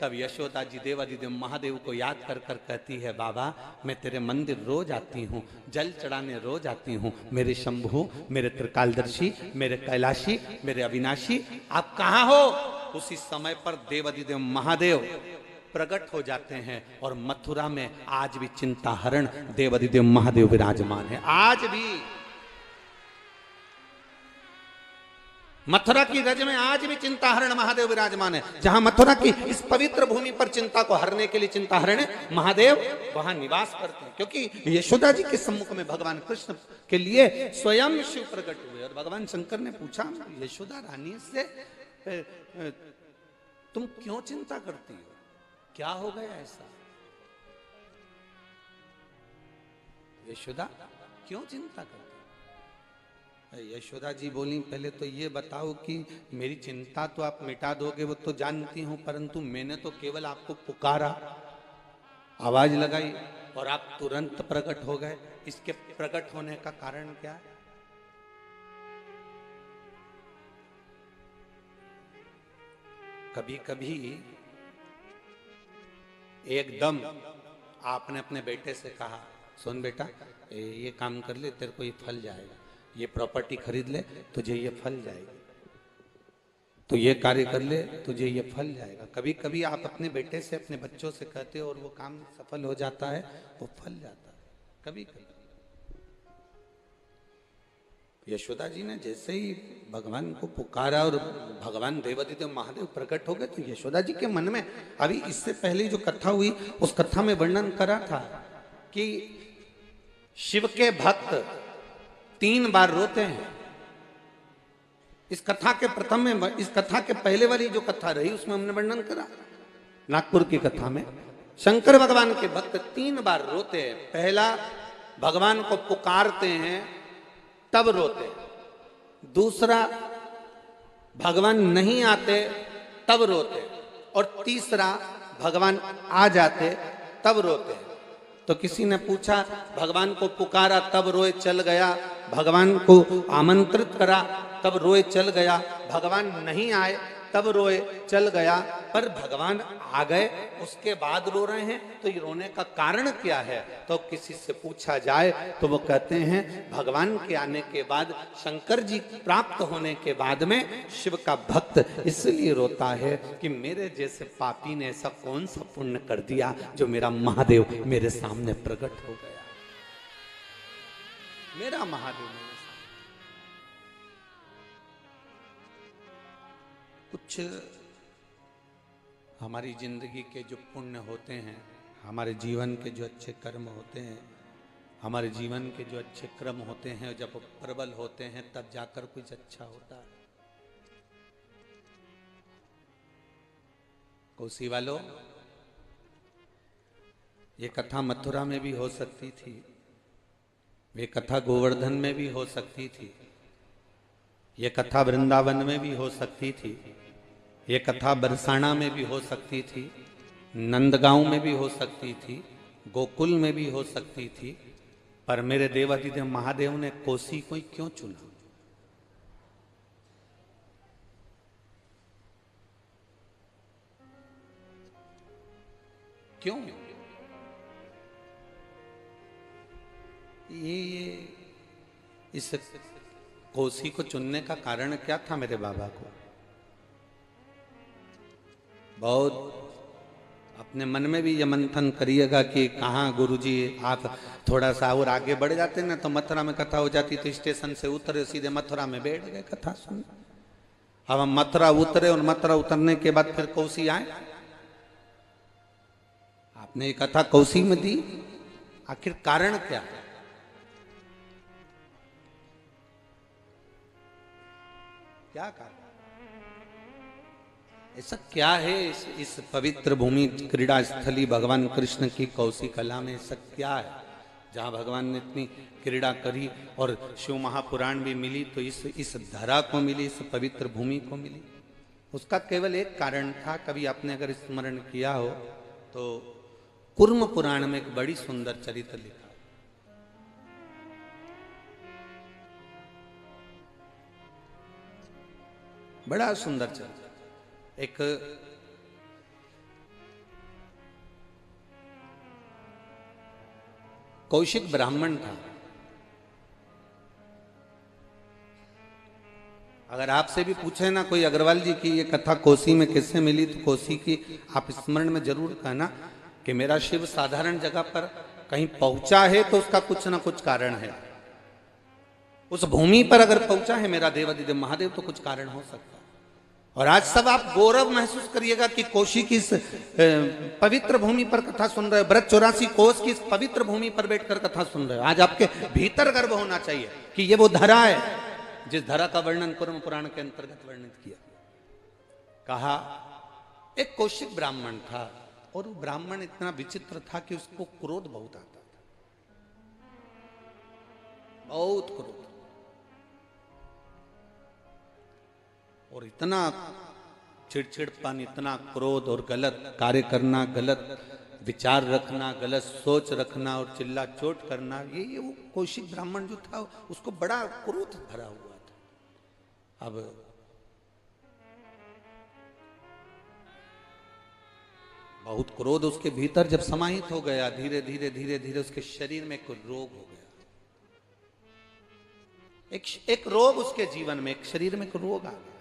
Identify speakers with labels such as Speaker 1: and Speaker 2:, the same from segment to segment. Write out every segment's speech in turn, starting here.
Speaker 1: तब यशोदा जी देवादिदेव महादेव को याद कर कर कहती है, बाबा मैं तेरे मंदिर रोज आती हूँ, जल चढ़ाने रोज आती हूँ, मेरे शंभु, मेरे त्रिकालदर्शी, मेरे कैलाशी, मेरे अविनाशी, आप कहाँ हो? उसी समय पर देवादिदेव महादेव प्रकट हो जाते हैं और मथुरा में आज भी चिंता हरण देवादिदेव महादेव विराजमान है। आज भी मथुरा की रज में आज भी चिंता हरण महादेव विराजमान है। जहां मथुरा की इस पवित्र भूमि पर चिंता को हरने के लिए चिंता हरण महादेव वहां निवास करते हैं, क्योंकि यशोदा जी के सम्मुख में भगवान कृष्ण के लिए स्वयं शिव प्रकट हुए। और भगवान शंकर ने पूछा, यशोदा रानी से तुम क्यों चिंता करती हो, क्या हो गया ऐसा? यशोदा क्यों चिंता करती? यशोदा जी बोली, पहले तो ये बताओ कि मेरी चिंता तो आप मिटा दोगे वो तो जानती हूं, परंतु मैंने तो केवल आपको पुकारा, आवाज लगाई और आप तुरंत प्रकट हो गए। इसके प्रकट होने का कारण क्या है? कभी कभी एकदम आपने अपने बेटे से कहा, सुन बेटा ये काम कर ले, तेरे को ये फल जाएगा, ये प्रॉपर्टी खरीद ले तुझे ये फल जाएगी, तो ये कार्य कर ले तुझे ये फल जाएगा। कभी कभी आप अपने बेटे से, अपने बच्चों से कहते हो और वो काम सफल हो जाता है, वो फल जाता है। कभी कभी यशोदा जी ने जैसे ही भगवान को पुकारा और भगवान देवादिदेव महादेव प्रकट हो गए, तो यशोदा जी के मन में, अभी इससे पहले जो कथा हुई उस कथा में वर्णन करा था कि शिव के भक्त 3 बार रोते हैं। इस कथा के प्रथम में, इस कथा के पहले वाली जो कथा रही उसमें हमने वर्णन करा, नागपुर की कथा में शंकर भगवान के भक्त 3 बार रोते हैं। पहला, भगवान को पुकारते हैं तब रोते हैं। दूसरा, भगवान नहीं आते तब रोते। और तीसरा, भगवान आ जाते तब रोते हैं। तो किसी ने पूछा, भगवान को पुकारा तब रोए चल गया, भगवान को आमंत्रित करा तब रोए चल गया, भगवान नहीं आए तब रोए चल गया, पर भगवान आ गए उसके बाद रो रहे हैं, तो ये रोने का कारण क्या है? तो किसी से पूछा जाए तो वो कहते हैं, भगवान के आने के बाद, शंकर जी प्राप्त होने के बाद में शिव का भक्त इसलिए रोता है कि मेरे जैसे पापी ने ऐसा कौन सा पुण्य कर दिया जो मेरा महादेव मेरे सामने प्रकट हो गया। मेरा महादेव मेरे सामने। कुछ हमारी जिंदगी के जो पुण्य होते हैं, हमारे जीवन के जो अच्छे कर्म होते हैं, हमारे जीवन के जो अच्छे क्रम होते हैं, जब प्रबल होते हैं तब जाकर कुछ अच्छा होता है। कोसी वालों, ये कथा मथुरा में भी हो सकती थी, ये कथा गोवर्धन में भी हो सकती थी, ये कथा वृंदावन में भी हो सकती थी, ये कथा बरसाना में भी हो सकती थी, नंदगांव में भी हो सकती थी, गोकुल में भी हो सकती थी, पर मेरे देवादिदेव महादेव ने कोसी को ही क्यों चुना? क्यों? ये इस कोसी को चुनने का कारण क्या था मेरे बाबा को? बहुत अपने मन में भी ये मंथन करिएगा कि कहाँ गुरुजी आप थोड़ा सा और आगे बढ़ जाते ना तो मथुरा में कथा हो जाती, तो स्टेशन से उतरे सीधे मथुरा में बैठ गए कथा सुन। अब हम मथुरा उतरे और मथुरा उतरने के बाद फिर कोसी आए, आपने ये कथा कोसी में दी, आखिर कारण क्या है? क्या कारण? ऐसा क्या है इस पवित्र भूमि क्रीड़ा स्थली भगवान कृष्ण की कौशी कला में? ऐसा क्या है जहाँ भगवान ने इतनी क्रीड़ा करी और शिव महापुराण भी मिली, तो इस धरा को मिली, इस पवित्र भूमि को मिली? उसका केवल एक कारण था। कभी आपने अगर स्मरण किया हो तो कुर्म पुराण में एक बड़ी सुंदर चरित्र लिखा, बड़ा सुंदर चरित्र। एक कौशिक ब्राह्मण था। अगर आपसे भी पूछे ना कोई अग्रवाल जी की ये कथा कोसी में किससे मिली, तो कोसी की आप स्मरण में जरूर कहना कि मेरा शिव साधारण जगह पर कहीं पहुंचा है तो उसका कुछ ना कुछ कारण है। उस भूमि पर अगर पहुंचा है मेरा देवादिदेव महादेव तो कुछ कारण हो सकता है। और आज सब आप गौरव महसूस करिएगा कि कोशी की इस पवित्र भूमि पर कथा सुन रहे हो, ब्रज 84 कोस की इस पवित्र भूमि पर बैठकर कथा सुन रहे हो। आज आपके भीतर गर्व होना चाहिए कि ये वो धरा है जिस धरा का वर्णन कुर्म पुराण के अंतर्गत वर्णित किया। कहा एक कौशिक ब्राह्मण था और वो ब्राह्मण इतना विचित्र था कि उसको क्रोध बहुत आता था, बहुत क्रोध, और इतना चिड़चिड़पन, इतना क्रोध और गलत कार्य करना, गलत विचार रखना, गलत सोच रखना और चिल्ला चोट करना, ये वो कौशिक ब्राह्मण जो था उसको बड़ा क्रोध भरा हुआ था। अब बहुत क्रोध उसके भीतर जब समाहित हो गया, धीरे धीरे धीरे धीरे उसके शरीर में कोई रोग हो गया। एक रोग उसके जीवन में, एक शरीर में एक रोग आ गया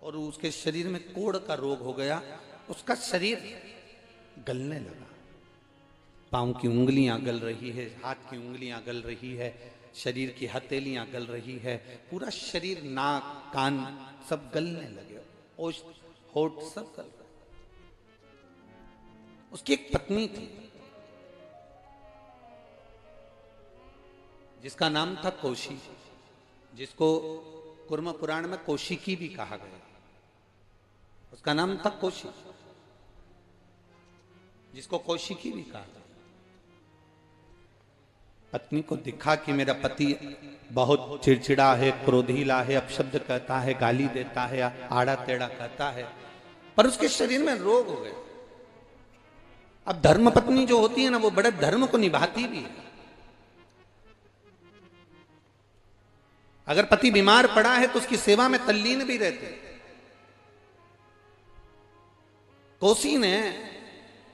Speaker 1: और उसके शरीर में कोढ़ का रोग हो गया। उसका शरीर गलने लगा, पांव की उंगलियां गल रही है, हाथ की उंगलियां गल रही है, शरीर की हथेलियां गल रही है, पूरा शरीर, नाक, कान सब गलने लगे, ओष्ठ, होठ सब गल रहे। उसकी एक पत्नी थी जिसका नाम था कौशी, जिसको कुर्म पुराण में कौशिकी भी कहा गया। उसका नाम था कौशी, जिसको कौशिकी भी कहा गया। पत्नी को दिखा कि मेरा पति बहुत चिड़चिड़ा है, क्रोधीला है, अपशब्द कहता है, गाली देता है, आड़ा टेढ़ा कहता है, पर उसके शरीर में रोग हो गए। अब धर्म पत्नी जो होती है ना, वो बड़े धर्म को निभाती भी है। अगर पति बीमार पड़ा है तो उसकी सेवा में तल्लीन भी रहती है। कौशी ने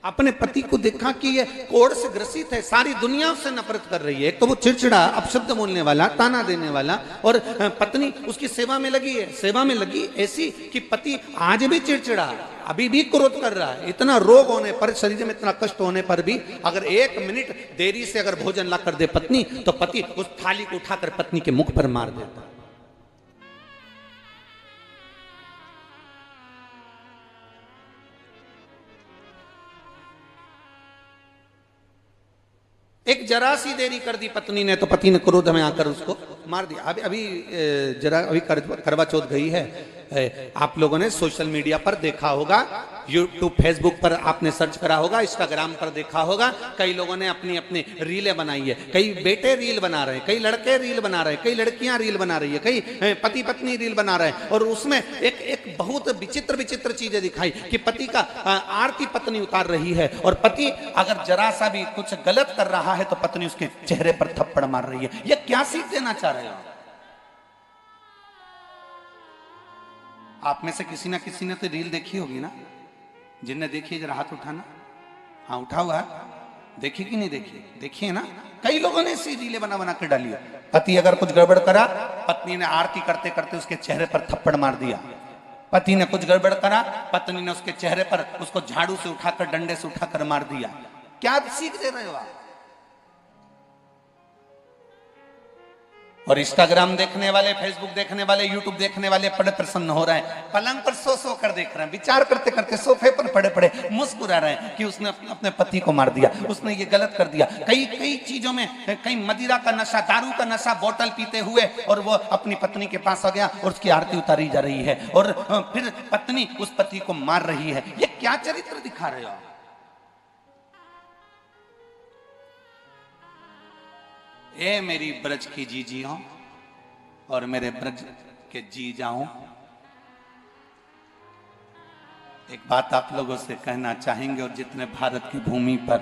Speaker 1: अपने पति को देखा कि ये कोढ़ से ग्रसित है, सारी दुनिया उससे नफरत कर रही है। एक तो वो चिड़चिड़ा, अपशब्द बोलने वाला, ताना देने वाला, और पत्नी उसकी सेवा में लगी है। सेवा में लगी ऐसी कि पति आज भी चिड़चिड़ा, अभी भी क्रोध कर रहा है। इतना रोग होने पर, शरीर में इतना कष्ट होने पर भी अगर 1 मिनट देरी से अगर भोजन ला कर दे पत्नी, तो पति उस थाली को उठाकर पत्नी के मुख पर मार देता। एक जरा सी देरी कर दी पत्नी ने तो पति ने क्रोध में आकर उसको मार दिया। अभी करवा चौथ गई है, आप लोगों ने सोशल मीडिया पर देखा होगा, यूट्यूब फेसबुक पर आपने सर्च करा होगा, इंस्टाग्राम पर देखा होगा। कई लोगों ने अपनी अपनी रीलें बनाई है, कई बेटे रील बना रहे हैं, कई लड़के रील बना रहे हैं, कई लड़कियां रील बना रही है, कई पति पत्नी रील बना रहे हैं। और उसमें एक बहुत विचित्र विचित्र चीजें दिखाई कि पति का आरती पत्नी उतार रही है, और पति अगर जरा सा भी कुछ गलत कर रहा है तो पत्नी उसके चेहरे पर थप्पड़ मार रही है। ये क्या सीख देना चाह रहे हो आप में से किसी ना किसी ने तो रील देखी होगी ना? जिनने देखी जरा हाथ उठाना। हाँ, उठा हुआ है, देखी कि नहीं देखी? देखी है ना? कई लोगों ने ऐसी रीलें बना बना कर डाली है। पति अगर कुछ गड़बड़ करा, पत्नी ने आरती करते करते उसके चेहरे पर थप्पड़ मार दिया। पति ने कुछ गड़बड़ करा, पत्नी ने उसके चेहरे पर उसको झाड़ू से उठाकर, डंडे से उठाकर मार दिया। क्या सीख दे रहे हो आप? और इंस्टाग्राम देखने वाले, फेसबुक देखने वाले, यूट्यूब देखने वाले बड़े प्रसन्न हो रहे हैं, पलंग पर सो कर देख रहे हैं, विचार करते करते सोफे पर पड़े पड़े मुस्कुरा रहे हैं कि उसने अपने पति को मार दिया, उसने ये गलत कर दिया। कई चीजों में, कहीं मदिरा का नशा, दारू का नशा, बोतल पीते हुए, और वो अपनी पत्नी के पास आ गया और उसकी आरती उतारी जा रही है, और फिर पत्नी उस पति को मार रही है। ये क्या चरित्र दिखा रहे हो? ए मेरी ब्रज की जीजियों और मेरे ब्रज के जी जाऊं, एक बात आप लोगों से कहना चाहेंगे, और जितने भारत की भूमि पर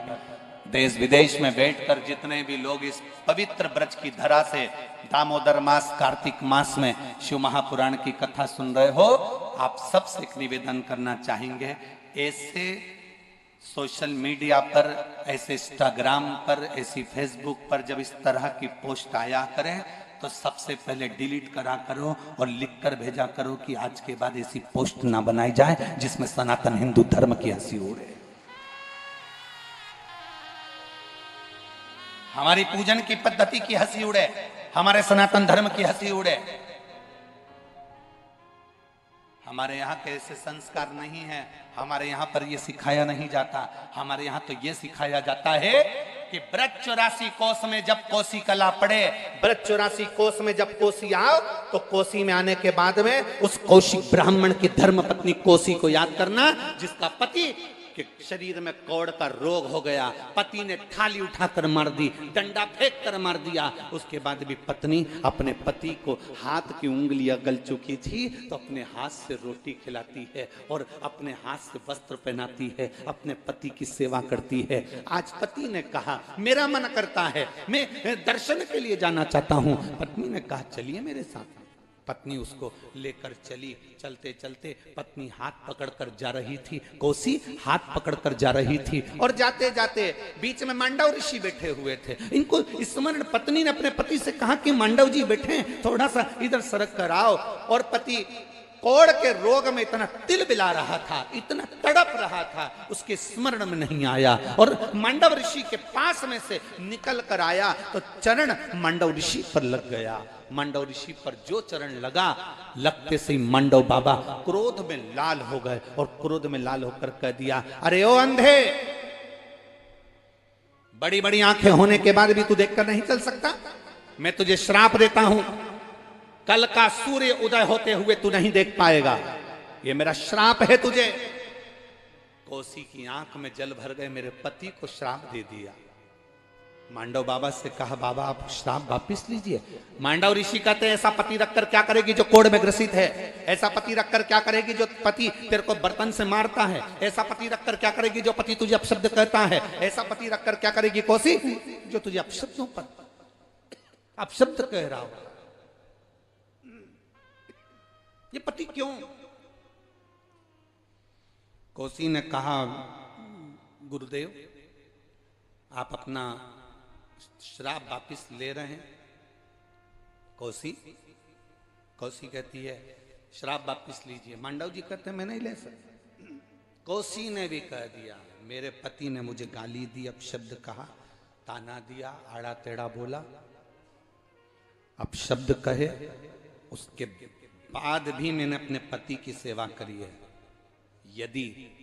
Speaker 1: देश विदेश में बैठकर जितने भी लोग इस पवित्र ब्रज की धरा से दामोदर मास, कार्तिक मास में शिव महापुराण की कथा सुन रहे हो, आप सबसे एक निवेदन करना चाहेंगे, ऐसे
Speaker 2: सोशल मीडिया पर, ऐसे इंस्टाग्राम पर, ऐसी फेसबुक पर जब इस तरह की पोस्ट आया करे तो सबसे पहले डिलीट करा करो और लिख कर भेजा करो कि आज के बाद ऐसी पोस्ट ना बनाई जाए जिसमें सनातन हिंदू धर्म की हंसी उड़े, हमारी पूजन की पद्धति की हंसी उड़े, हमारे सनातन धर्म की हंसी उड़े। हमारे यहाँ के ऐसे संस्कार नहीं है, हमारे यहाँ पर ये सिखाया नहीं जाता। हमारे यहाँ तो ये सिखाया जाता है कि व्रत 84 कोस में जब कोसी कला पड़े, व्रत 84 कोस में जब कोसी आओ तो कोसी में आने के बाद में उस कौशिक ब्राह्मण की धर्म पत्नी कोसी को याद करना, जिसका पति कि शरीर में कौड़ का रोग हो गया, पति ने थाली उठाकर मार दी, डंडा फेंक कर मार दिया। उसके बाद भी पत्नी अपने पति को, हाथ की उंगलियां गल चुकी थी तो अपने हाथ से रोटी खिलाती है और अपने हाथ से वस्त्र पहनाती है, अपने पति की सेवा करती है। आज पति ने कहा मेरा मन करता है, मैं दर्शन के लिए जाना चाहता हूं। पत्नी ने कहा चलिए मेरे साथ। पत्नी उसको लेकर चली। चलते चलते पत्नी हाथ पकड़कर जा रही थी, कोसी हाथ पकड़कर जा रही थी और जाते जाते बीच में मांडव ऋषि बैठे हुए थे। इनको स्मरण, पत्नी ने अपने पति से कहा कि मांडव जी बैठे, थोड़ा सा इधर सरक कर आओ। और पति कोड़ के रोग में इतना तिलबिला रहा था, इतना तड़प रहा था, उसके स्मरण में नहीं आया। और मांडव ऋषि के पास में से निकल कर आया तो चरण मांडव ऋषि पर लग गया। मांडव ऋषि पर जो चरण लगा, लगते से ही मांडव बाबा क्रोध में लाल हो गए और क्रोध में लाल होकर कह दिया, अरे ओ अंधे, बड़ी बड़ी आंखें होने के बाद भी तू देखकर नहीं चल सकता? मैं तुझे श्राप देता हूं, कल का सूर्य उदय होते हुए तू नहीं देख पाएगा, ये मेरा श्राप है तुझे। कोसी की आंख में जल भर गए, मेरे पति को श्राप दे दिया। मांडव बाबा से कहा बाबा आप श्राप वापिस लीजिए। मांडव ऋषि कहते ऐसा पति रखकर क्या करेगी जो कोढ़ में ग्रसित है? ऐसा पति रखकर क्या करेगी जो पति तेरे को बर्तन से मारता है? ऐसा पति रखकर क्या करेगी जो पति तुझे अपशब्द कहता है? ऐसा पति रखकर क्या करेगी कोसी जो तुझे अपशब्दों पर अपशब्द कह रहा हो? ये पति क्यों? कोसी ने कहा गुरुदेव आप अपना श्राप वापिस ले रहे हैं। कोसी कहती है श्राप वापिस लीजिए। मांडव जी कहते हैं मैं नहीं ले सकता। कोसी ने भी कह दिया मेरे पति ने मुझे गाली दी, अपशब्द कहा, ताना दिया, आड़ा टेढ़ा बोला, अपशब्द कहे, उसके बाद भी मैंने अपने पति की सेवा करी है। यदि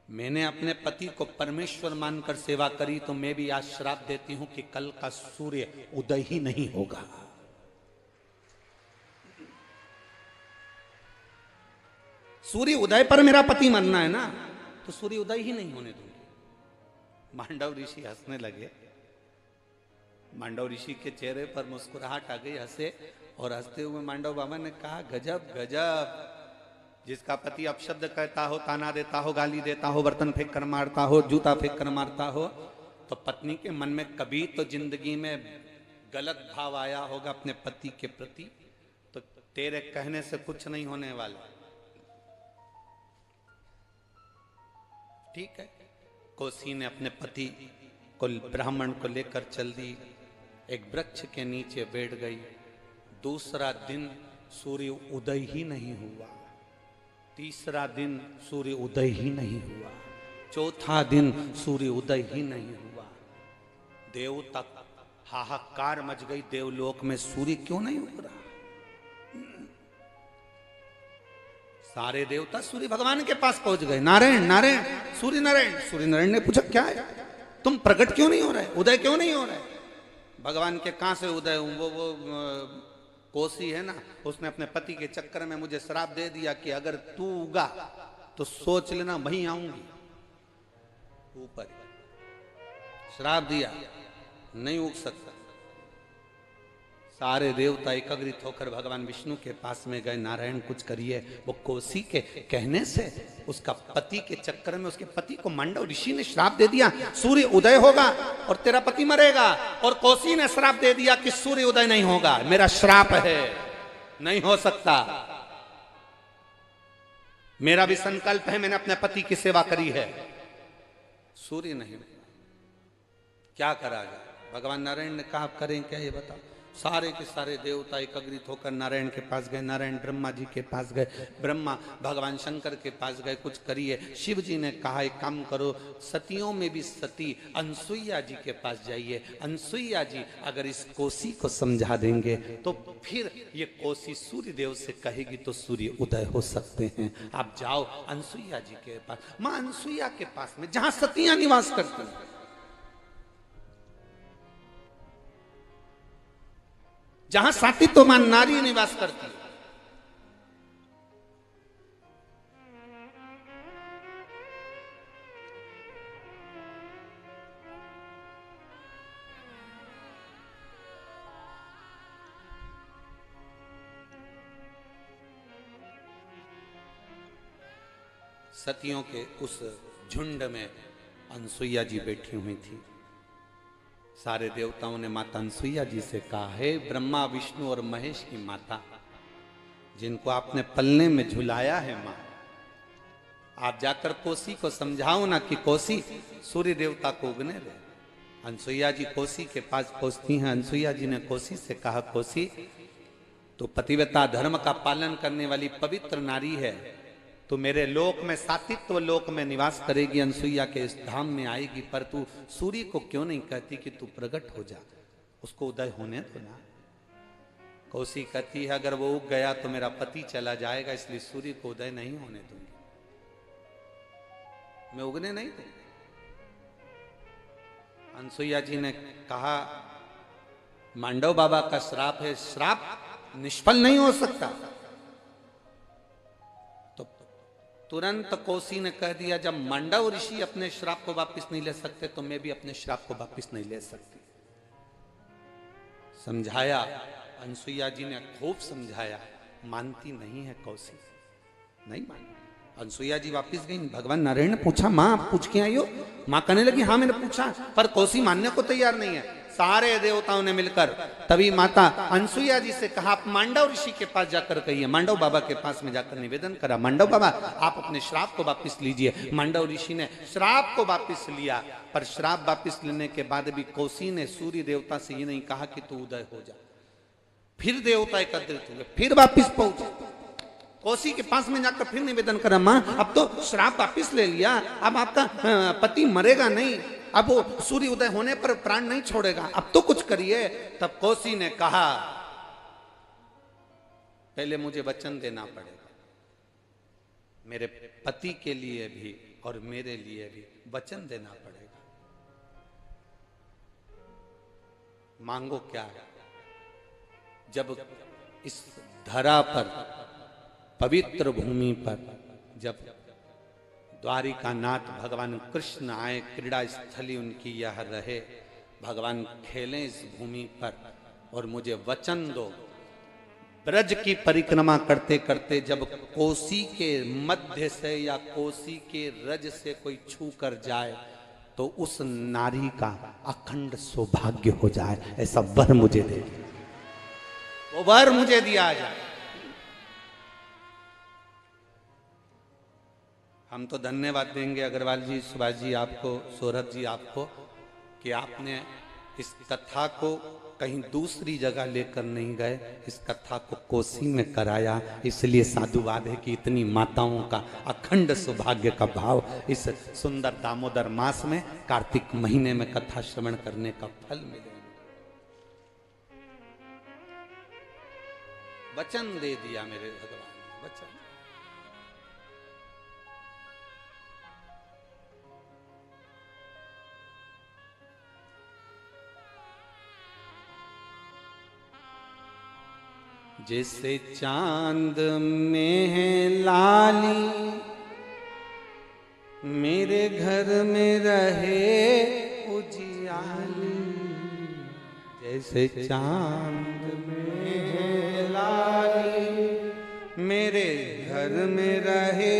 Speaker 2: मैंने अपने पति को परमेश्वर मानकर सेवा करी तो मैं भी आज श्राप देती हूं कि कल का सूर्य उदय ही नहीं होगा। सूर्य उदय पर मेरा पति मरना है ना, तो सूर्य उदय ही नहीं होने दूंगी। मांडव ऋषि हंसने लगे। मांडव ऋषि के चेहरे पर मुस्कुराहट आ गई, हंसे और हंसते हुए मांडव बाबा ने कहा गजब गजब, जिसका पति अपशब्द कहता हो, ताना देता हो, गाली देता हो, बर्तन फेंक कर मारता हो, जूता फेंक कर मारता हो, तो पत्नी के मन में कभी तो जिंदगी में गलत भाव आया होगा अपने पति के प्रति, तो तेरे कहने से कुछ नहीं होने वाला। ठीक है। कोसी ने अपने पति को, ब्राह्मण को लेकर चल दी, एक वृक्ष के नीचे बैठ गई। दूसरा दिन सूर्य उदय ही नहीं हुआ, तीसरा दिन सूर्य उदय ही नहीं हुआ, चौथा दिन सूर्य उदय ही नहीं हुआ। देव तक हाहाकार मच गई, देवलोक में सूर्य क्यों नहीं उग रहा? सारे देवता सूर्य भगवान के पास पहुंच गए। नारायण नारायण सूर्य नारायण। सूर्य नारायण ने पूछा क्या है, तुम प्रकट क्यों नहीं हो रहे, उदय क्यों नहीं हो रहे? भगवान के कहां से उदय हूं? वो कोसी है ना, उसने अपने पति के चक्कर में मुझे श्राप दे दिया कि अगर तू उगा तो सोच लेना वहीं आऊंगी। ऊपर श्राप दिया, नहीं उग सकता। सारे देवता एकत्रित होकर भगवान विष्णु के पास में गए, नारायण कुछ करिए। वो कोसी के कहने से उसका पति के चक्कर में उसके पति को मांडव ऋषि ने श्राप दे दिया सूर्य उदय होगा और तेरा पति मरेगा, और कोसी ने श्राप दे दिया कि सूर्य उदय नहीं होगा, मेरा श्राप है, नहीं हो सकता। मेरा भी संकल्प है, मैंने अपने पति की सेवा करी है,
Speaker 1: सूर्य नहीं उगा, क्या करा जाए? भगवान नारायण ने कहा करें क्या ये बताओ। सारे के सारे देवता एकत्रित होकर नारायण के पास गए, नारायण ब्रह्मा जी के पास गए, ब्रह्मा भगवान शंकर के पास गए, कुछ करिए। शिव जी ने कहा एक काम करो, सतियों में भी सती अनसुईया जी के पास जाइए, अनसुईया जी अगर इस कोसी को समझा देंगे तो फिर ये कोसी सूर्य देव से कहेगी तो सूर्य उदय हो सकते हैं। आप जाओ अनसुईया जी के पास, मां अनसुईया के पास में जहां सतियां निवास करती हैं। जहां सातित्वमान नारी निवास करती है। सतियों के उस झुंड में अनसुईया जी बैठी हुई थी। सारे देवताओं ने माता अनसुईया जी से कहा, हे ब्रह्मा विष्णु और महेश की माता, जिनको आपने पलने में झुलाया है मां, आप जाकर कोसी को समझाओ ना कि कोसी सूर्य देवता को उगने दे। अनसुईया जी कोसी के पास पहुंचती हैं। अनसुईया जी ने कोसी से कहा, कोसी तो पतिव्रता धर्म का पालन करने वाली पवित्र नारी है, तो मेरे लोक में सातित्व लोक में निवास करेगी, अनसुईया के इस धाम में आएगी, पर तू सूर्य को क्यों नहीं कहती कि तू प्रकट हो जा, उसको उदय होने दो ना। कोसी कहती है अगर वो उग गया तो मेरा पति चला जाएगा, इसलिए सूर्य को उदय नहीं होने दूंगी, मैं उगने नहीं दूंगी। अनसुईया जी ने कहा, मांडव बाबा का श्राप है, श्राप निष्फल नहीं हो सकता। तुरंत कोसी ने कह दिया, जब मांडव ऋषि अपने श्राप को वापस नहीं ले सकते तो मैं भी अपने श्राप को वापस नहीं ले सकती। समझाया, अनसुईया जी ने खूब समझाया, मानती नहीं है कोसी, नहीं मानती। अनसुईया जी वापस गई। भगवान नारायण ने पूछा, मां आप पूछ के आई हो? मां कहने लगी, हाँ मैंने पूछा, पर कोसी मानने को तैयार नहीं है। सारे देवताओं ने मिलकर तभी माता अनसुईया जी से कहा, आप मांडव ऋषि के पास जाकर कहिए, मांडव बाबा के पास में जाकर निवेदन करा, मांडव बाबा आप अपने श्राप को वापस लीजिए। मांडव ऋषि ने श्राप को वापस लिया, पर श्राप वापस लेने के बाद भी कोसी ने सूर्य देवता से ये नहीं कहा कि तू उदय हो जा। फिर देवता एकत्रित हुए, फिर वापिस पहुंचे, कोसी के पास में जाकर फिर निवेदन करा, मां अब तो श्राप वापिस ले लिया, अब आपका पति मरेगा नहीं, अब वो सूर्य उदय होने पर प्राण नहीं छोड़ेगा, अब तो कुछ करिए। तब कोसी ने कहा, पहले मुझे वचन देना पड़ेगा, मेरे पति के लिए भी और मेरे लिए भी वचन देना पड़ेगा। मांगो क्या है? जब इस धरा पर, पवित्र भूमि पर, जब द्वारिका नाथ भगवान कृष्ण आए, क्रीड़ा स्थली उनकी यह रहे, भगवान खेलें इस भूमि पर, और मुझे वचन दो, ब्रज की परिक्रमा करते करते जब कोसी के मध्य से या कोसी के रज से कोई छू कर जाए तो उस नारी का अखंड सौभाग्य हो जाए, ऐसा वर मुझे दे, वो वर मुझे दिया जाए। हम तो धन्यवाद देंगे अग्रवाल जी, सुभाष जी आपको, सौरभ जी आपको, कि आपने इस कथा को कहीं दूसरी जगह लेकर नहीं गए, इस कथा को कोसी में कराया। इसलिए साधुवाद है कि इतनी माताओं का अखंड सौभाग्य का भाव इस सुंदर दामोदर मास में, कार्तिक महीने में कथा श्रवण करने का फल मिले। वचन दे दिया मेरे भगवान, वचन। जैसे चांद में है लाली, मेरे घर में रहे उजियाली। जैसे चांद में है लाली, मेरे घर में रहे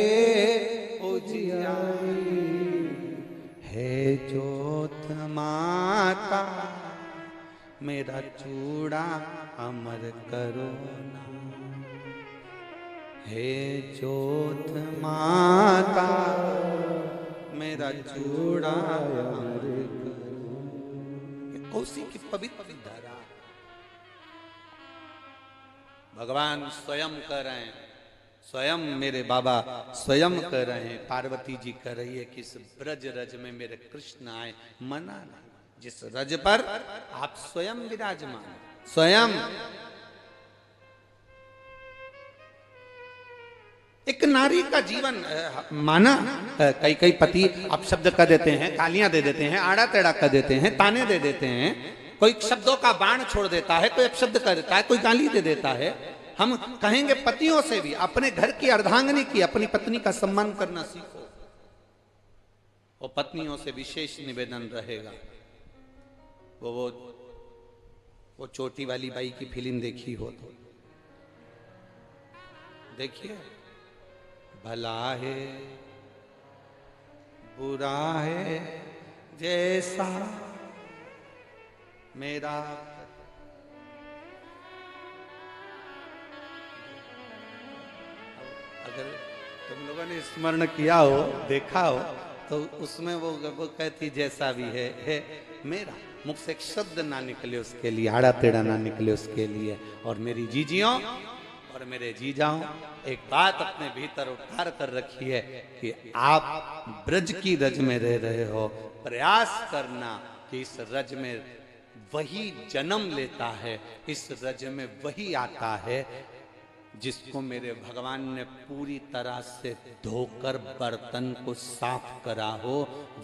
Speaker 1: उजियाली। है ज्योत माता मेरा चूड़ा अमर करो ना। हे ज्योत माता मेरा मेरा चूड़ाया कोसी की पवित्र धारा। भगवान स्वयं कह रहे हैं, स्वयं मेरे बाबा स्वयं कह रहे हैं, पार्वती जी कह रही है कि इस ब्रज रज में मेरे कृष्ण आए, मना नहीं, जिस रज पर आप स्वयं विराजमान, स्वयं। एक नारी का जीवन माना, कई कई पति आप शब्द कर देते हैं, गालियां दे देते हैं, आड़ा टेढ़ा कर देते हैं, ताने दे देते हैं, कोई शब्दों का बाण छोड़ देता है, कोई अपशब्द कर देता है, कोई गाली दे देता है। हम कहेंगे पतियों से भी अपने घर की अर्धांगिनी की, अपनी पत्नी का सम्मान करना सीखो। और पत्नियों से विशेष निवेदन रहेगा, वो चोटी वाली बाई की फिल्म देखी हो तो देखिए, भला है बुरा है जैसा मेरा, अगर तुम लोगों ने स्मरण किया हो, देखा हो, तो उसमें वो कहती जैसा भी है मेरा, मुख से एक शब्द ना निकले उसके लिए, आड़ा टेढ़ा ना निकले उसके लिए। और मेरी जीजियों और मेरे जीजाओं, एक बात अपने भीतर उतार कर रखी है कि आप ब्रज की रज में रह रहे हो, प्रयास करना कि इस रज में वही जन्म लेता है, इस रज में वही आता है जिसको मेरे भगवान ने पूरी तरह से धोकर बर्तन को साफ करा हो,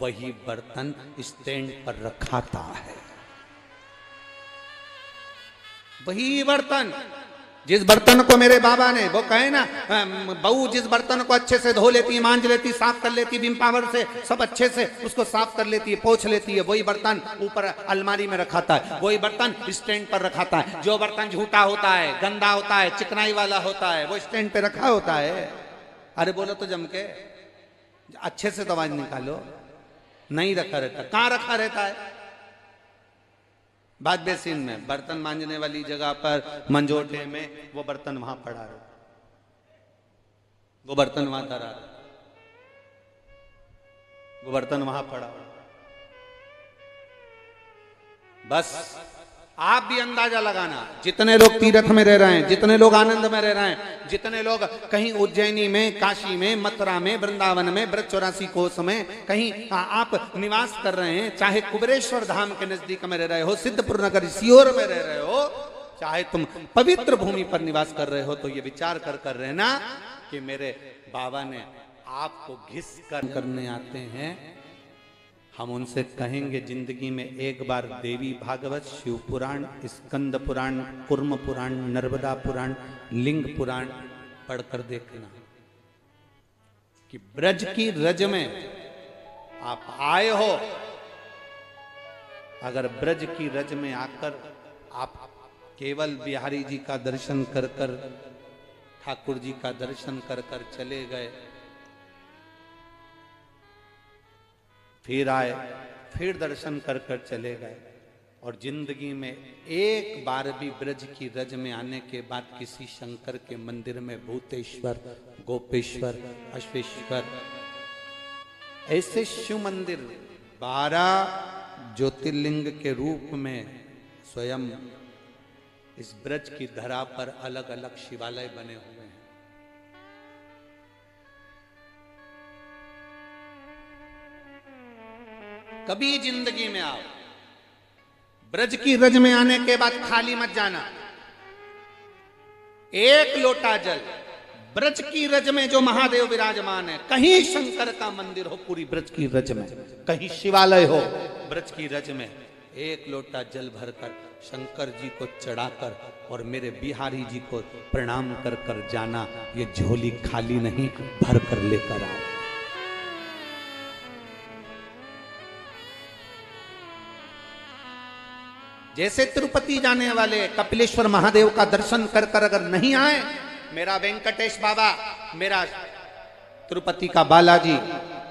Speaker 1: वही बर्तन स्टैंड पर रखाता है। वही बर्तन, जिस बर्तन को मेरे बाबा ने, वो कहे ना, बहू जिस बर्तन को अच्छे से धो लेती है, मांज लेती, साफ कर लेती, विम पावर से सब अच्छे से उसको साफ कर लेती है, पोंछ लेती है, वही बर्तन ऊपर अलमारी में रखाता है, वही बर्तन स्टैंड पर रखाता है। जो बर्तन झूठा होता है, गंदा होता है, चिकनाई वाला होता है, वो स्टैंड पे रखा होता है। अरे बोलो तो जम के, अच्छे से तो आवाज निकालो, नहीं रखा रहता। कहाँ रखा रहता है? बात बेसिन में, बर्तन मांजने वाली जगह पर, मंजोटे में, वो बर्तन वहां पड़ा है, वो बर्तन वहां धरा है, वो बर्तन वहां पड़ा। बस आप भी अंदाजा लगाना, जितने लोग तीर्थ में रह रहे हैं, जितने लोग आनंद में रह रहे हैं, जितने लोग कहीं उज्जैनी में, काशी में, मथुरा में, वृंदावन में, ब्रज 84 कोस में कहीं आप निवास कर रहे हैं, चाहे कुबेरेश्वर धाम के नजदीक में रह रहे हो, सिद्धपुर नगर सीहोर में रह रहे हो, चाहे तुम पवित्र भूमि पर निवास कर रहे हो, तो ये विचार कर रहना कि मेरे बाबा ने आपको घिस कर करने आते हैं। हम उनसे कहेंगे जिंदगी में एक बार देवी भागवत, शिव पुराण, स्कंद पुराण, कुर्म पुराण, नर्मदा पुराण, लिंग पुराण पढ़कर देखना कि ब्रज की रज में आप आए हो। अगर ब्रज की रज में आकर आप केवल बिहारी जी का दर्शन कर कर, ठाकुर जी का दर्शन कर कर चले गए, फिर आए, फिर दर्शन कर कर चले गए, और जिंदगी में एक बार भी ब्रज की रज में आने के बाद किसी शंकर के मंदिर में भूतेश्वर, गोपेश्वर, अश्वेश्वर, ऐसे शिव मंदिर 12 ज्योतिर्लिंग के रूप में स्वयं इस ब्रज की धरा पर अलग अलग शिवालय बने हुए हैं। कभी जिंदगी में आओ, ब्रज की रज में आने के बाद खाली मत जाना। एक लोटा जल, ब्रज की रज में जो महादेव विराजमान है, कहीं शंकर का मंदिर हो पूरी ब्रज की रज में, कहीं शिवालय हो ब्रज की रज में, एक लोटा जल भरकर शंकर जी को चढ़ाकर और मेरे बिहारी जी को प्रणाम कर कर जाना। ये झोली खाली नहीं, भर कर लेकर आओ। जैसे तिरुपति जाने वाले कपिलेश्वर महादेव का दर्शन कर कर अगर नहीं आए, मेरा वेंकटेश बाबा, मेरा तिरुपति का बालाजी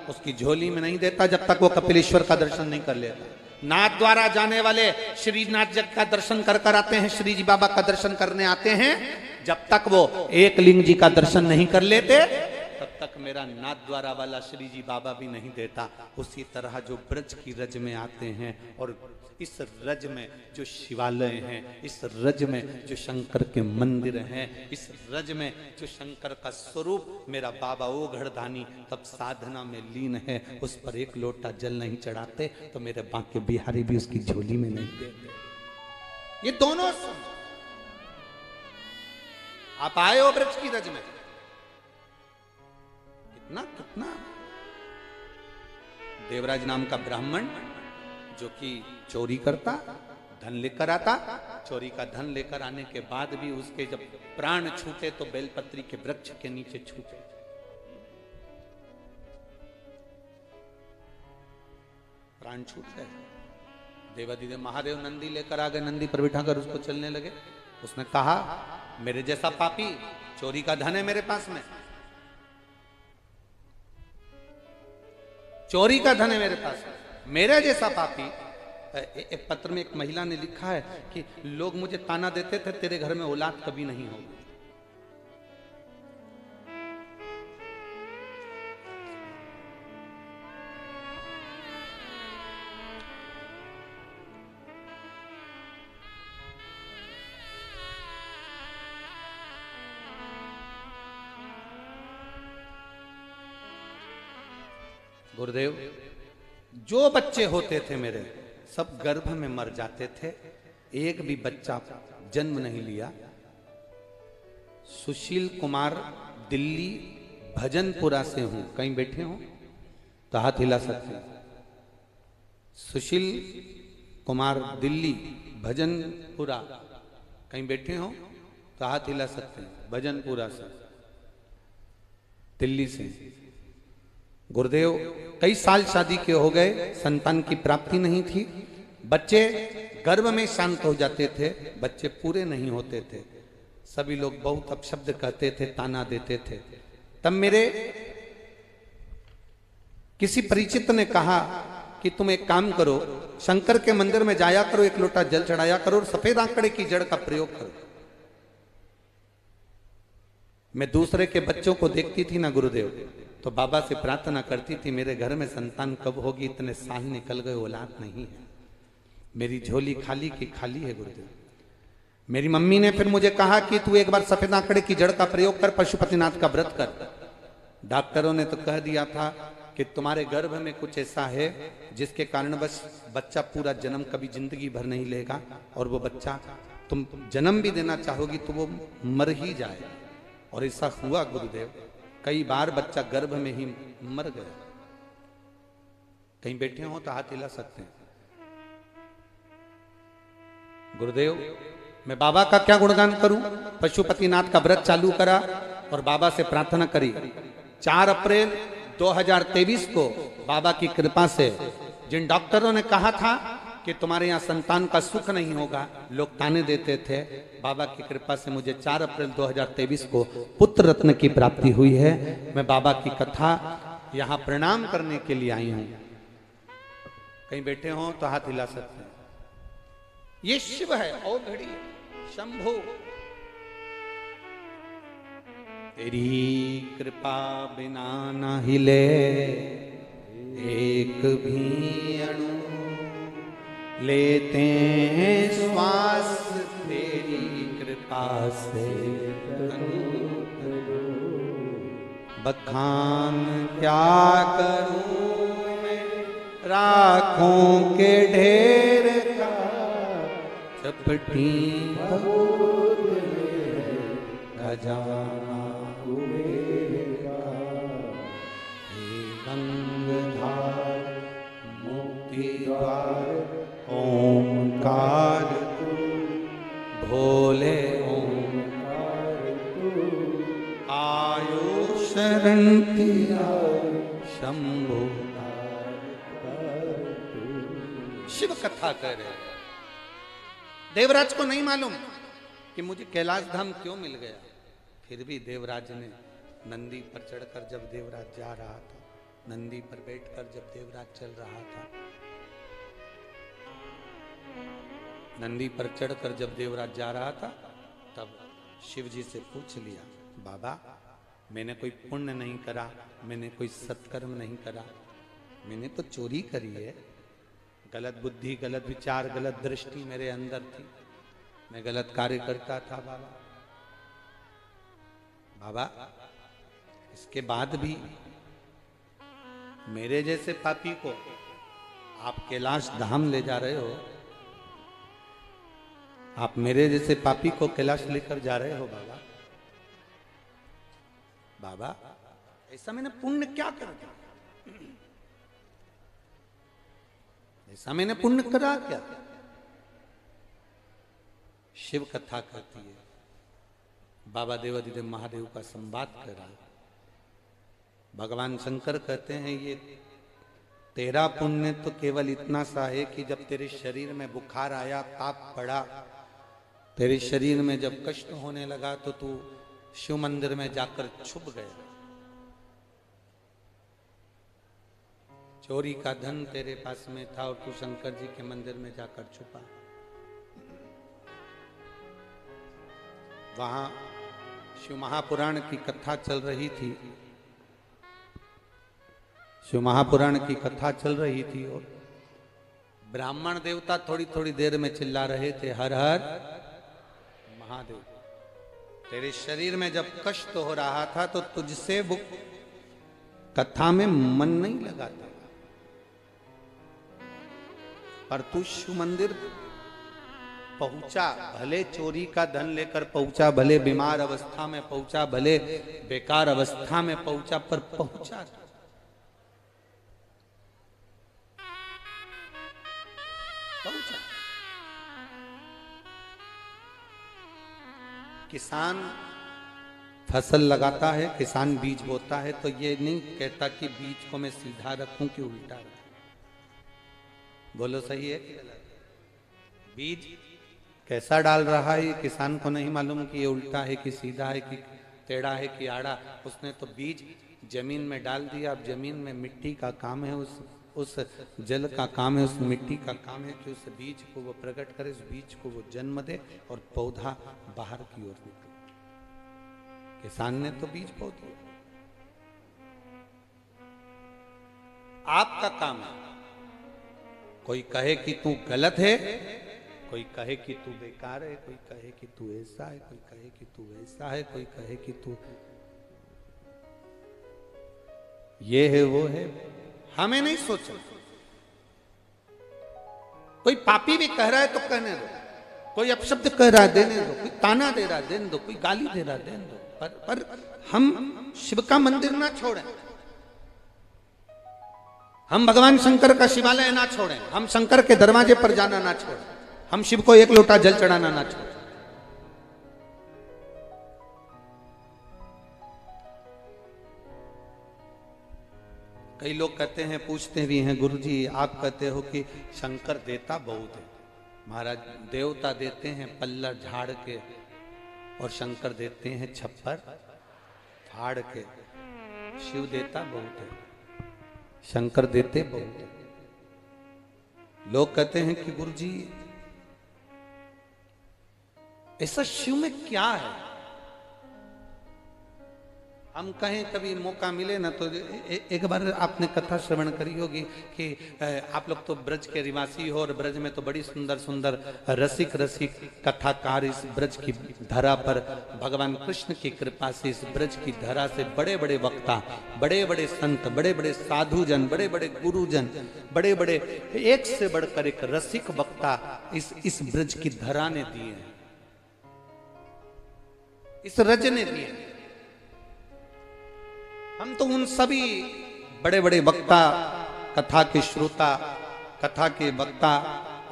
Speaker 1: उसकी झोली में नहीं देता जब तक वो कपिलेश्वर का दर्शन नहीं कर लेता। नाथ द्वारा जाने वाले श्रीनाथ जी का दर्शन कर कर आते हैं, श्री जी बाबा का दर्शन करने आते हैं, जब तक वो एक लिंग जी का दर्शन नहीं कर लेते तब
Speaker 2: तक मेरा नाथ द्वारा वाला श्री जी बाबा भी नहीं देता। उसी तरह जो ब्रज की रज में आते हैं और इस रज में जो शिवालय हैं, इस रज में जो शंकर के मंदिर हैं, इस रज में जो शंकर का स्वरूप मेरा बाबा ओ घड़धानी तब साधना में लीन है, उस पर एक लोटा जल नहीं चढ़ाते तो मेरे बांके बिहारी भी उसकी झोली में नहीं देते। ये दोनों आप आए हो ब्रज की रज में, कितना कितना देवराज नाम का ब्राह्मण जो कि चोरी करता, धन लेकर आता, चोरी का धन लेकर आने के बाद भी उसके जब प्राण छूटे तो बेलपत्री के वृक्ष के नीचे छूटे। प्राण छूट गए। देवादिदेव महादेव नंदी लेकर आ गए, नंदी पर बिठाकर उसको चलने लगे। उसने कहा मेरे जैसा पापी, चोरी का धन है मेरे पास में, चोरी का धन है मेरे पास में, मेरे जैसा पापी। एक पत्र में एक महिला ने लिखा है कि लोग मुझे ताना देते थे तेरे घर में औलाद कभी नहीं होगी। गुरुदेव, जो बच्चे होते थे मेरे सब गर्भ में मर जाते थे, एक भी बच्चा जन्म नहीं लिया। सुशील कुमार दिल्ली भजनपुरा से हूं, कहीं बैठे हो तो हाथ हिला सकते हैं। सुशील कुमार दिल्ली भजनपुरा, कहीं बैठे हो तो हाथ हिला सकते हैं। भजनपुरा से, दिल्ली से। गुरुदेव कई साल शादी के हो गए, संतान की प्राप्ति नहीं थी, बच्चे गर्भ में शांत हो जाते थे, बच्चे पूरे नहीं होते थे। सभी लोग बहुत अपशब्द कहते थे, ताना देते थे। तब मेरे किसी परिचित ने कहा कि तुम एक काम करो, शंकर के मंदिर में जाया करो, एक लोटा जल चढ़ाया करो और सफेद आंकड़े की जड़ का प्रयोग करो। मैं दूसरे के बच्चों को देखती थी ना गुरुदेव, तो बाबा से प्रार्थना करती थी मेरे घर में संतान कब होगी, इतने साल निकल गए औलाद नहीं है, मेरी झोली खाली की खाली है गुरुदेव। मेरी मम्मी ने फिर मुझे कहा कि तू एक बार सफेद आंकड़े की जड़ का प्रयोग कर, पशुपतिनाथ का व्रत कर। डॉक्टरों ने तो कह दिया था कि तुम्हारे गर्भ में कुछ ऐसा है जिसके कारण बस बच्चा पूरा जन्म कभी जिंदगी भर नहीं लेगा, और वो बच्चा तुम जन्म भी देना चाहोगी तो वो मर ही जाए। और ऐसा हुआ गुरुदेव, कई बार बच्चा गर्भ में ही मर गया। कहीं बैठे हो तो हाथ हिला सकते हैं। गुरुदेव मैं बाबा का क्या गुणगान करूं, पशुपतिनाथ का व्रत चालू करा और बाबा से प्रार्थना करी। 4 अप्रैल 2023 को बाबा की कृपा से, जिन डॉक्टरों ने कहा था कि तुम्हारे यहाँ संतान का सुख नहीं होगा, लोग ताने देते थे, बाबा की कृपा से मुझे 4 अप्रैल 2023 को पुत्र रत्न की प्राप्ति हुई है। मैं बाबा की कथा यहाँ प्रणाम करने के लिए आई हूँ। कहीं बैठे हो तो हाथ हिला सकते हैं। ये शिव है, ओ घड़ी शंभो, तेरी कृपा बिना न हिले एक भी अणु, लेते हैं श्वास तेरी कृपा से। बखान क्या करूं मैं राखों के ढेर का, चपटी खजाना गंगधार मुक्ति द्वार ओंकार भोले ओंकार आयु शरण शंभो। शिव कथा कर रहे। देवराज को नहीं मालूम कि मुझे कैलाश धाम क्यों मिल गया, फिर भी देवराज ने नंदी पर चढ़कर जब देवराज जा रहा था, नंदी पर बैठकर जब देवराज चल रहा था, नंदी पर चढ़कर जब देवराज जा रहा था, तब शिव जी से पूछ लिया, बाबा
Speaker 1: मैंने कोई पुण्य नहीं करा, मैंने कोई सत्कर्म नहीं करा, मैंने तो चोरी करी है। गलत बुद्धि, गलत विचार, गलत दृष्टि मेरे अंदर थी, मैं गलत कार्य करता था बाबा। बाबा इसके बाद भी मेरे जैसे पापी को आप कैलाश धाम ले जा रहे हो, आप मेरे जैसे पापी को कैलाश लेकर जा रहे हो बाबा। बाबा ऐसा मैंने पुण्य क्या कर दिया, ऐसा मैंने पुण्य करा क्या? शिव कथा कहती है, बाबा देवादिदेव महादेव का संवाद करा। भगवान शंकर कहते हैं ये तेरा पुण्य तो केवल इतना सा है कि जब तेरे शरीर में बुखार आया, ताप पड़ा, तेरे शरीर में जब कष्ट होने लगा तो तू शिव मंदिर में जाकर छुप गया। चोरी का धन तेरे पास में था और तू शंकर जी के मंदिर में जाकर छुपा। वहां शिव महापुराण की कथा चल रही थी, शिव महापुराण की कथा चल रही थी और ब्राह्मण देवता थोड़ी थोड़ी देर में चिल्ला रहे थे, हर हर महादेव। तेरे शरीर में जब कष्ट हो रहा था तो तुझसे वो कथा में मन नहीं लगाता, पर तू शिव मंदिर पहुंचा, भले चोरी का धन लेकर पहुंचा, भले बीमार अवस्था में पहुंचा, भले बेकार अवस्था में पहुंचा, पर पहुंचा। पहुंचा। किसान फसल लगाता है, किसान बीज बोता है, तो ये नहीं कहता कि बीज को मैं सीधा रखूं कि उल्टा रखूं। बोलो सही है कि गलत? बीज कैसा डाल रहा है ये किसान को नहीं मालूम कि ये उल्टा है कि सीधा है कि टेढ़ा है कि आड़ा। उसने तो बीज जमीन में डाल दिया। अब जमीन में मिट्टी का काम है, उस जल का काम है, उस मिट्टी का काम है कि उस बीज को वो प्रकट करे, उस बीज को वो जन्म दे और पौधा बाहर की ओर निकले। किसान ने तो बीज बो दिया। आपका काम है, कोई कहे कि तू गलत है, कोई कहे कि तू बेकार है, कोई कहे कि तू ऐसा है, कोई कहे कि तू वैसा है, कोई कहे कि तू ये है वो है। हमें नहीं सोचा। कोई पापी भी कह रहा है तो कहने दो, कोई अपशब्द कह रहा है देने दो, कोई ताना दे रहा है देने दो, कोई गाली दे रहा है देने दो, पर हम शिव का मंदिर ना छोड़ें, हम भगवान शंकर का शिवालय ना छोड़ें, हम शंकर के दरवाजे पर जाना ना छोड़ें, हम शिव को एक लोटा जल चढ़ाना ना छोड़ें। कई लोग कहते हैं, पूछते भी हैं, गुरुजी आप कहते हो कि शंकर देता बहुत है। महाराज देवता देते हैं पल्ला झाड़ के और शंकर देते हैं छप्पर फाड़ के। शिव देता बहुत है, शंकर देते बहुत है। लोग कहते हैं कि गुरुजी ऐसा शिव में क्या है? हम कहें कभी मौका मिले ना तो एक बार आपने कथा श्रवण करी होगी कि आप लोग तो ब्रज के निवासी हो और ब्रज में तो बड़ी सुंदर सुंदर रसिक रसिक कथाकार इस ब्रज की धरा पर भगवान कृष्ण की कृपा से इस ब्रज की धरा से बड़े बड़े वक्ता, बड़े बड़े संत, बड़े बड़े साधुजन, बड़े बड़े गुरुजन, बड़े बड़े एक से बढ़कर एक रसिक वक्ता इस ब्रज की धरा ने दिए हैं, इस रज ने दिए। हम तो उन सभी बड़े बड़े वक्ता, कथा के श्रोता, कथा के वक्ता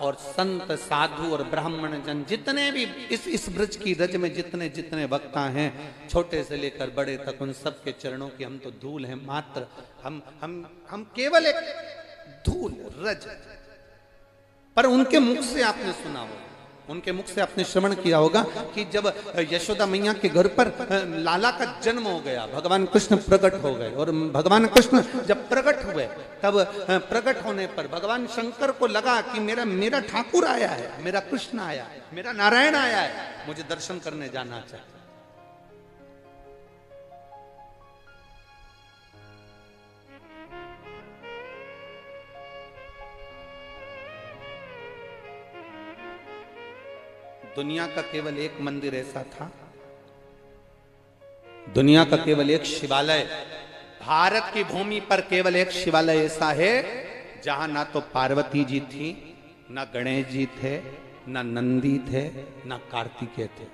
Speaker 1: और संत साधु और ब्राह्मण जन जितने भी इस ब्रज की रज में जितने जितने वक्ता हैं, छोटे से लेकर बड़े तक, उन सब के चरणों की हम तो धूल हैं मात्र। हम केवल एक धूल रज। पर उनके मुख से आपने सुना होगा, उनके मुख से आपने श्रवण किया होगा कि जब यशोदा मैया के घर पर लाला का जन्म हो गया, भगवान कृष्ण प्रकट हो गए और भगवान कृष्ण जब प्रकट हुए तब प्रकट होने पर भगवान शंकर को लगा कि मेरा ठाकुर आया है, मेरा कृष्ण आया है, मेरा नारायण आया है, मुझे दर्शन करने जाना चाहिए। दुनिया का केवल एक मंदिर ऐसा था, दुनिया का केवल एक शिवालय, भारत की भूमि पर केवल एक शिवालय ऐसा है जहां ना तो पार्वती जी थी, ना गणेश जी थे, ना नंदी थे, ना कार्तिकेय थे।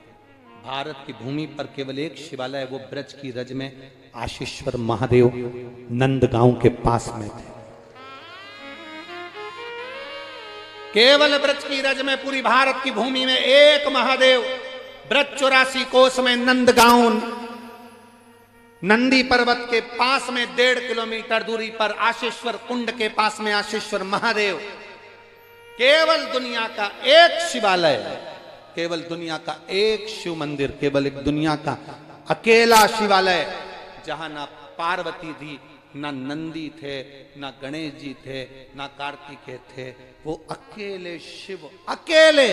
Speaker 1: भारत की भूमि पर केवल एक शिवालय, वो ब्रज की रज में आशीश्वर महादेव नंदगांव के पास में थे। केवल ब्रज की रज में पूरी भारत की भूमि में एक महादेव, ब्रज 84 कोस में नंदगांव, नंदी पर्वत के पास में 1.5 किलोमीटर दूरी पर आशीश्वर कुंड के पास में आशीश्वर महादेव। केवल दुनिया का एक शिवालय, केवल दुनिया का एक शिव मंदिर, केवल एक दुनिया का अकेला शिवालय जहां ना पार्वती थी, ना नंदी थे, ना गणेश जी थे, ना कार्तिकेय थे, वो अकेले शिव, अकेले।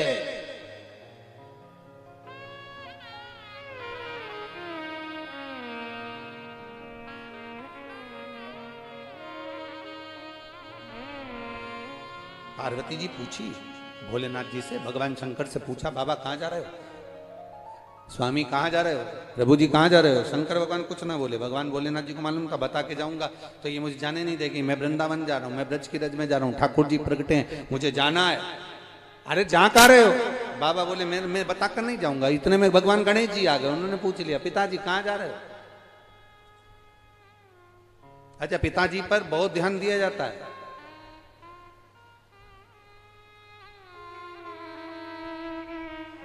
Speaker 1: पार्वती जी पूछी भोलेनाथ जी से, भगवान शंकर से पूछा, बाबा कहां जा रहे हो, स्वामी कहां जा रहे हो, प्रभु जी कहां जा रहे हो। शंकर भगवान कुछ ना बोले। भगवान भोलेनाथ जी को मालूम था बता के जाऊंगा तो ये मुझे जाने नहीं देगी, मैं वृंदावन जा रहा हूं, मैं ब्रज की रज में जा रहा हूं, ठाकुर जी प्रगटे हैं, मुझे जाना है। अरे जा कहां रहे हो। बाबा बोले मैं बताकर नहीं जाऊंगा। इतने में भगवान गणेश जी आ गए, उन्होंने पूछ लिया पिताजी कहां जा रहे हो। अच्छा, पिताजी पर बहुत ध्यान दिया जाता है।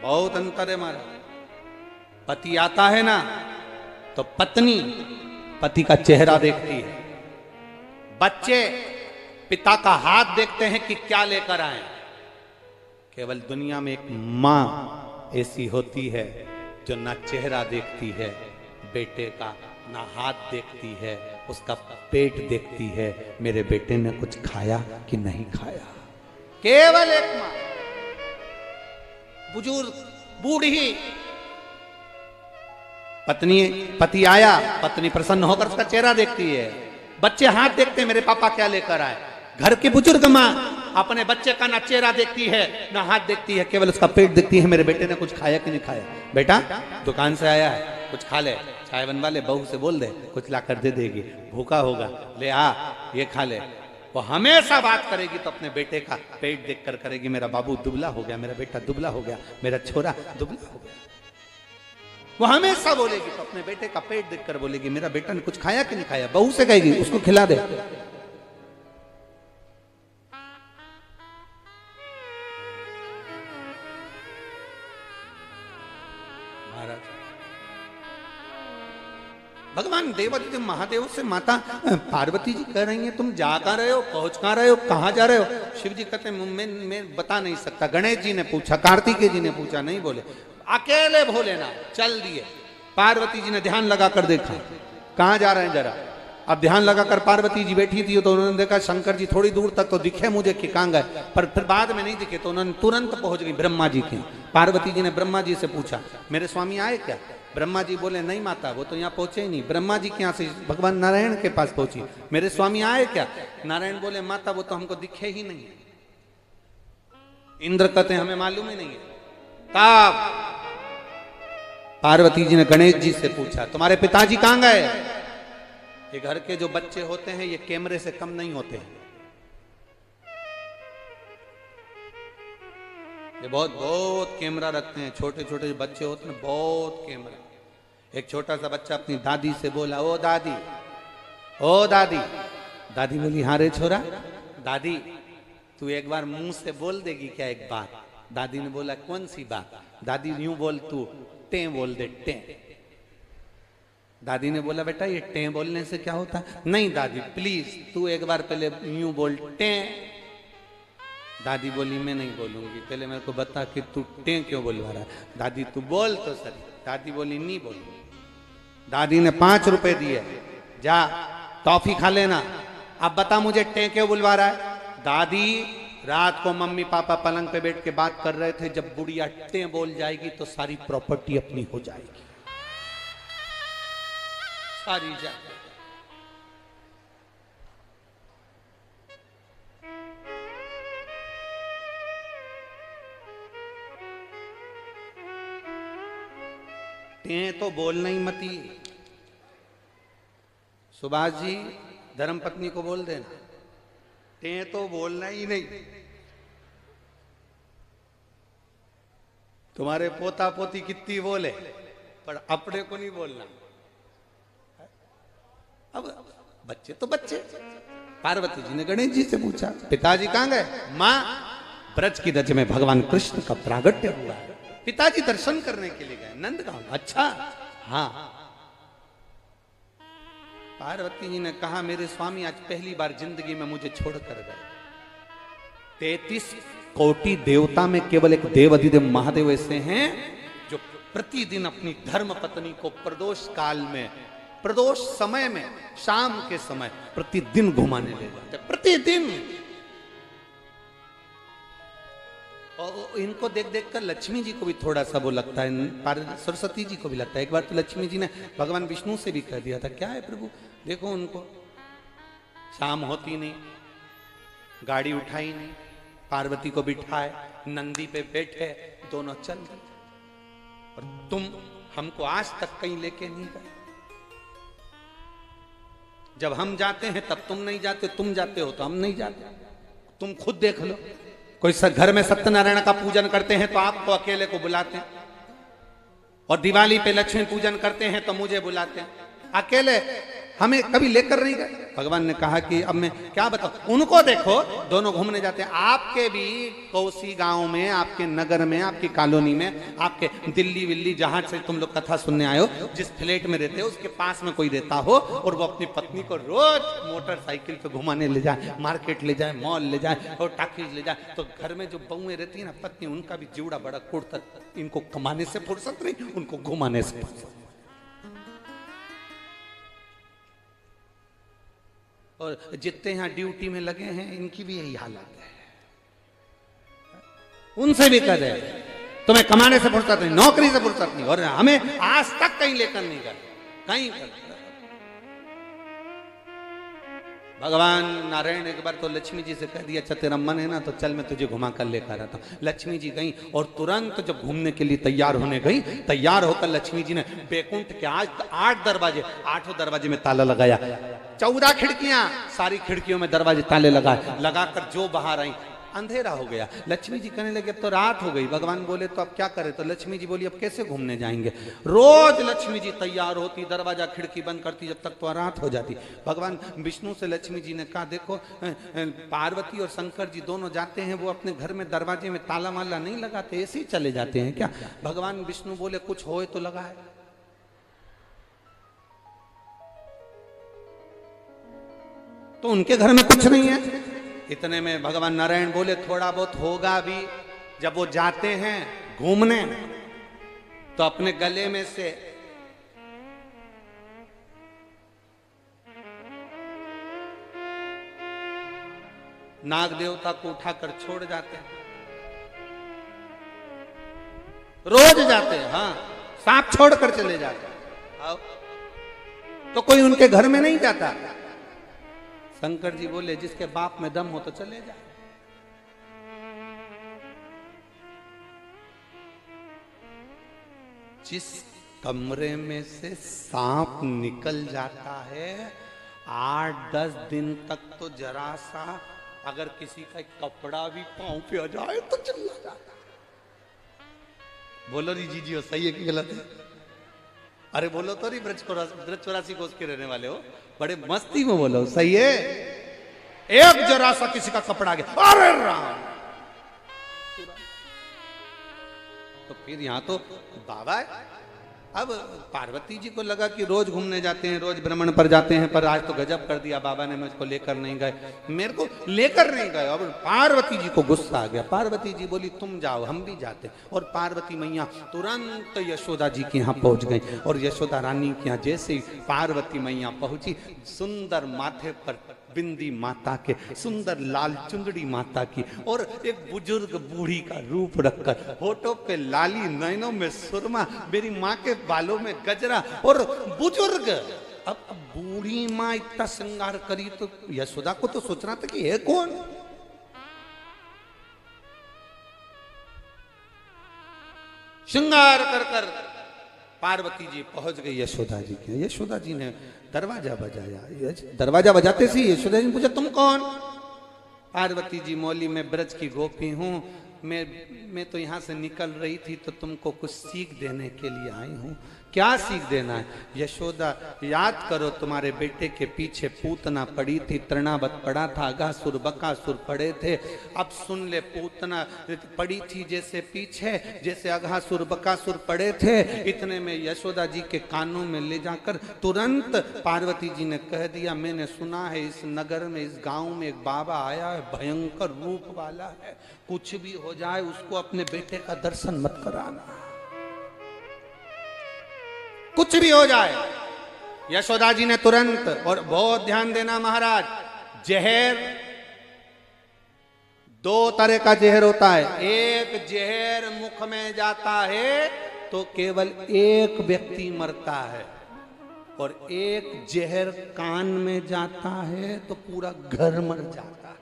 Speaker 1: बहुत अंतर है हमारा। पति आता है ना तो पत्नी पति का चेहरा देखती है, बच्चे पिता का हाथ देखते हैं कि क्या लेकर आए। केवल दुनिया में एक मां ऐसी होती है जो ना चेहरा देखती है बेटे का, ना हाथ देखती है, उसका पेट देखती है, मेरे बेटे ने कुछ खाया कि नहीं खाया। केवल एक मां, बुजुर्ग, बूढ़ी पत्नी, पति आया, पत्नी प्रसन्न होकर उसका चेहरा देखती है, बच्चे हाथ देखते हैं मेरे पापा क्या लेकर आए। घर की बुजुर्ग मां अपने बच्चे का ना चेहरा देखती है ना हाथ देखती है, केवल उसका पेट देखती है, मेरे बेटे ने कुछ खाया कि नहीं खाया। बेटा दुकान से आया है, कुछ खा ले, चाय बनवा ले, बहू से बोल दे कुछ ला कर दे देगी, भूखा होगा, ले आ ये खा ले। वो हमेशा बात करेगी तो अपने बेटे का पेट देखकर करेगी, मेरा बाबू दुबला हो गया, मेरा बेटा दुबला हो गया, मेरा छोरा दुबला हो गया। वो हमेशा बोलेगी तो अपने बेटे का पेट देखकर बोलेगी, मेरा बेटा ने कुछ खाया कि नहीं खाया। बहू से कहेगी उसको खिला दे। भगवान देवादिदेव महादेव से माता पार्वती जी कह रही हैं तुम जा कहां रहे हो, पहुंच कहां रहे हो, कहां जा रहे हो। शिव जी कहते मैं बता नहीं सकता। गणेश जी ने पूछा, कार्तिकेय जी ने पूछा, नहीं बोले। अकेले भोलेनाथ चल दिए। पार्वती जी ने ध्यान लगाकर देखा कहां जा रहे हैं जरा। अब ध्यान लगाकर पार्वती जी बैठी थी तो उन्होंने देखा शंकर जी थोड़ी दूर तक तो दिखे मुझे कि कहां गए, पर फिर बाद में नहीं दिखे तो उन्होंने तुरंत पहुंच गई ब्रह्मा जी के। पार्वती जी ने ब्रह्मा जी से पूछा मेरे स्वामी आए क्या। ब्रह्मा जी बोले नहीं माता, वो तो यहाँ पहुंचे ही नहीं। ब्रह्मा जी के यहाँ से भगवान नारायण के पास पहुंची, मेरे स्वामी आए क्या। नारायण बोले माता वो तो हमको दिखे ही नहीं। इंद्र कहते हमें मालूम ही नहीं है। तब पार्वती जी ने गणेश जी से पूछा तुम्हारे पिताजी कहां गए। ये घर के जो बच्चे होते हैं ये कैमरे से कम नहीं होते हैं। ये बहुत बहुत कैमरा रखते हैं। छोटे छोटे बच्चे होते हैं बहुत कैमरा। एक छोटा सा बच्चा अपनी दादी से बोला ओ दादी, ओ दादी। दादी बोली हाँ रे छोरा। दादी तू एक बार मुंह से बोल देगी क्या एक बात। दादी ने बोला कौन सी बात। दादी यूं बोल तू टे बोल दे टे। दादी ने बोला बेटा ये टे बोलने से क्या होता है। नहीं दादी प्लीज तू एक बार पहले यूं बोल टे। दादी बोली मैं नहीं बोलूंगी, पहले मेरे को बता कि तू टे क्यों बोलवा रहा है। दादी तू बोल तो सही। दादी बोली नहीं बोलूंगी। दादी ने 5 रुपए दिए, जा टॉफी खा लेना। अब बता मुझे टे क्यों बुलवा रहा है। दादी रात को मम्मी पापा पलंग पे बैठ के बात कर रहे थे, जब बुढ़िया टे बोल जाएगी तो सारी प्रॉपर्टी अपनी हो जाएगी, सारी जाएगी। टे तो बोलना ही मती। सुभाष जी धर्मपत्नी को बोल देना, टे तो बोलना ही नहीं। तुम्हारे पोता पोती कितनी बोले पर अपने को नहीं बोलना। अब बच्चे तो बच्चे। पार्वती जी ने गणेश जी से पूछा, पिताजी कहां गए? मां, ब्रज की रज में भगवान कृष्ण का प्रागट्य हुआ है, पिताजी दर्शन करने के लिए गए। नंद गांव। अच्छा, हाँ। पार्वती जी ने कहा, मेरे स्वामी आज पहली बार जिंदगी में मुझे छोड़कर गए। 33 कोटि देवता में केवल एक देव अधिदेव महादेव ऐसे हैं जो प्रतिदिन अपनी धर्म पत्नी को प्रदोष काल में, प्रदोष समय में, शाम के समय प्रतिदिन घुमाने ले जाते, प्रतिदिन। और इनको देख देख कर लक्ष्मी जी को भी थोड़ा सा वो लगता है, सरस्वती जी को भी लगता है। एक बार तो लक्ष्मी जी ने भगवान विष्णु से भी कह दिया था, क्या है प्रभु, देखो उनको शाम होती नहीं, गाड़ी उठाई नहीं, पार्वती को बिठाए, नंदी पे बैठे, दोनों चल गए, और तुम हमको आज तक कहीं लेके नहीं गए। जब हम जाते हैं तब तुम नहीं जाते, तुम जाते हो तो हम नहीं जाते। तुम खुद देख लो, कोई घर में सत्यनारायण का पूजन करते हैं तो आपको अकेले को बुलाते हैं, और दिवाली पे लक्ष्मी पूजन करते हैं तो मुझे बुलाते हैं, अकेले हमें कभी लेकर नहीं गए। भगवान ने कहा कि अब मैं क्या बताऊं, उनको देखो दोनों घूमने जाते हैं। आपके भी कोसी गांव में, आपके नगर में, आपकी कॉलोनी में, आपके दिल्ली विल्ली जहां से तुम लोग कथा सुनने आए हो, जिस फ्लैट में रहते हो उसके पास में कोई रहता हो और वो अपनी पत्नी को रोज मोटरसाइकिल पे घुमाने ले जाए, मार्केट ले जाए, मॉल ले जाए और टाकीज ले जाए, तो घर में जो बहुएं रहती है ना पत्नी, उनका भी जीवड़ा बड़ा कुड़ता। इनको कमाने से फुर्सत नहीं, उनको घुमाने से फुर्सत। और जितने यहां ड्यूटी में लगे हैं इनकी भी यही हालत है। उनसे भी कर रहे, तुम्हें कमाने से फुर्सत नहीं, नौकरी से फुर्सत नहीं, और हमें आज तक कहीं लेकर नहीं गए, कहीं कर। भगवान नारायण एक बार तो लक्ष्मी जी से कह दिया, अच्छा तेरा मन है ना तो चल मैं तुझे घुमा कर लेकर आता हूं। लक्ष्मी जी गई और तुरंत जब घूमने के लिए तैयार होने गई, तैयार होकर लक्ष्मी जी ने बैकुंठ के आज 8 दरवाजे, 8 दरवाजे में ताला लगाया, 14 खिड़कियां, सारी खिड़कियों में दरवाजे ताले लगाए, लगाकर जो बाहर आई अंधेरा हो गया। लक्ष्मी जी कहने लगे अब तो रात हो गई। भगवान बोले तो अब क्या करें? तो लक्ष्मी जी बोली अब कैसे घूमने जाएंगे? रोज लक्ष्मी जी तैयार होती, दरवाजा खिड़की बंद करती, जब तक तो रात हो जाती। भगवान विष्णु से लक्ष्मी जी ने कहा देखो पार्वती और शंकर जी दोनों जाते हैं, वो अपने घर में दरवाजे में ताला माला नहीं लगाते, ऐसे ही चले जाते हैं क्या? भगवान विष्णु बोले कुछ होए तो लगाए। तो उनके घर में कुछ नहीं है। इतने में भगवान नारायण बोले थोड़ा बहुत होगा भी। जब वो जाते हैं घूमने तो अपने गले में से नाग देवता को उठाकर छोड़ जाते हैं। रोज जाते हैं, हाँ, सांप छोड़कर चले जाते हैं। तो कोई उनके घर में नहीं जाता। शंकर जी बोले जिसके बाप में दम हो तो चले जाए। जिस कमरे में से सांप निकल जाता है 8-10 दिन तक तो जरा सा अगर किसी का कपड़ा भी पांव पे आ जाए तो चिल्ला जाता। बोलो री जी हो, सही है कि गलत है? अरे बोलो तो नहीं, ब्रज 84 कोस के रहने वाले हो, बड़े मस्ती में बोलो, सही है? एक जरा सा किसी का कपड़ा आ गया, अरे राम, तो फिर यहां तो बाबा है। अब पार्वती जी को लगा कि रोज घूमने जाते हैं, रोज भ्रमण पर जाते हैं, पर आज तो गजब कर दिया बाबा ने, मुझको लेकर नहीं गए, मेरे को लेकर नहीं गए। अब पार्वती जी को गुस्सा आ गया। पार्वती जी बोली तुम जाओ, हम भी जाते। और पार्वती मैया तुरंत यशोदा जी के यहाँ पहुंच गई। और यशोदा रानी के यहाँ जैसे ही पार्वती मैया पहुंची, सुंदर माथे पर बिंदी माता के, सुंदर लाल चुंदड़ी माता की, और एक बुजुर्ग बूढ़ी का रूप रखकर, होठों पे लाली, नैनों में सुरमा, मेरी माँ के बालों में गजरा, और बुजुर्ग। अब बूढ़ी माँ इतना श्रृंगार करी तो यशोदा को तो सोचना था कि है कौन। श्रृंगार कर कर पार्वती जी पहुंच गई यशोदा जी के। यशोदा जी ने दरवाजा बजाया। दरवाजा बजाते सी यशोदा जी ने पूछा, तुम कौन? पार्वती जी, मौली मैं ब्रज की गोपी हूँ, मैं तो यहाँ से निकल रही थी तो तुमको कुछ सीख देने के लिए आई हूँ। क्या सीख देना है? यशोदा, याद करो तुम्हारे बेटे के पीछे पूतना पड़ी थी, तृणावत पड़ा था, अगासुर बकासुर पड़े थे। अब सुन ले, पूतना पड़ी थी जैसे पीछे, जैसे अगासुर बकासुर पड़े थे। इतने में यशोदा जी के कानों में ले जाकर तुरंत पार्वती जी ने कह दिया, मैंने सुना है इस नगर में, इस गांव में एक बाबा आया है, भयंकर रूप वाला है, कुछ भी हो जाए उसको अपने बेटे का दर्शन मत कराना, कुछ भी हो जाए। यशोदा जी ने तुरंत, और बहुत ध्यान देना महाराज, जहर दो तरह का जहर होता है। एक जहर मुख में जाता है तो केवल एक व्यक्ति मरता है, और एक जहर कान में जाता है तो पूरा घर मर जाता है।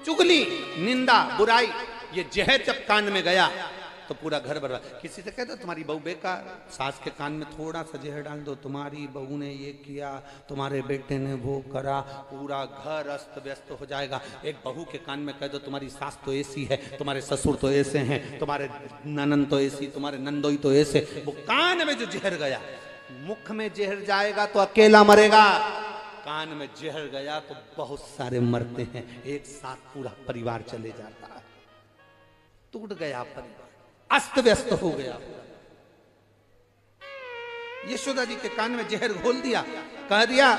Speaker 1: चुगली, निंदा, बुराई, ये जहर जब कान में गया तो पूरा घर बर्बाद। किसी से कहता तुम्हारी बहू बेकार, सास के कान में थोड़ा सा जहर डाल दो, तुम्हारी बहू ने ये किया, तुम्हारे बेटे ने वो करा, पूरा घर अस्त व्यस्त हो जाएगा। एक बहू के कान में कह दो तुम्हारी सास तो ऐसी है, तुम्हारे ससुर तो ऐसे हैं, तुम्हारे ननंद तो ऐसी, तुम्हारे नंदोई तो ऐसे। वो कान में जो जहर गया, मुख में जहर जाएगा तो अकेला मरेगा, कान में जहर गया तो बहुत सारे मरते हैं, एक साथ पूरा परिवार चले जाता है। टूट गया परिवार, अस्त व्यस्त हो गया। यशोदा जी के कान में जहर घोल दिया, कह दिया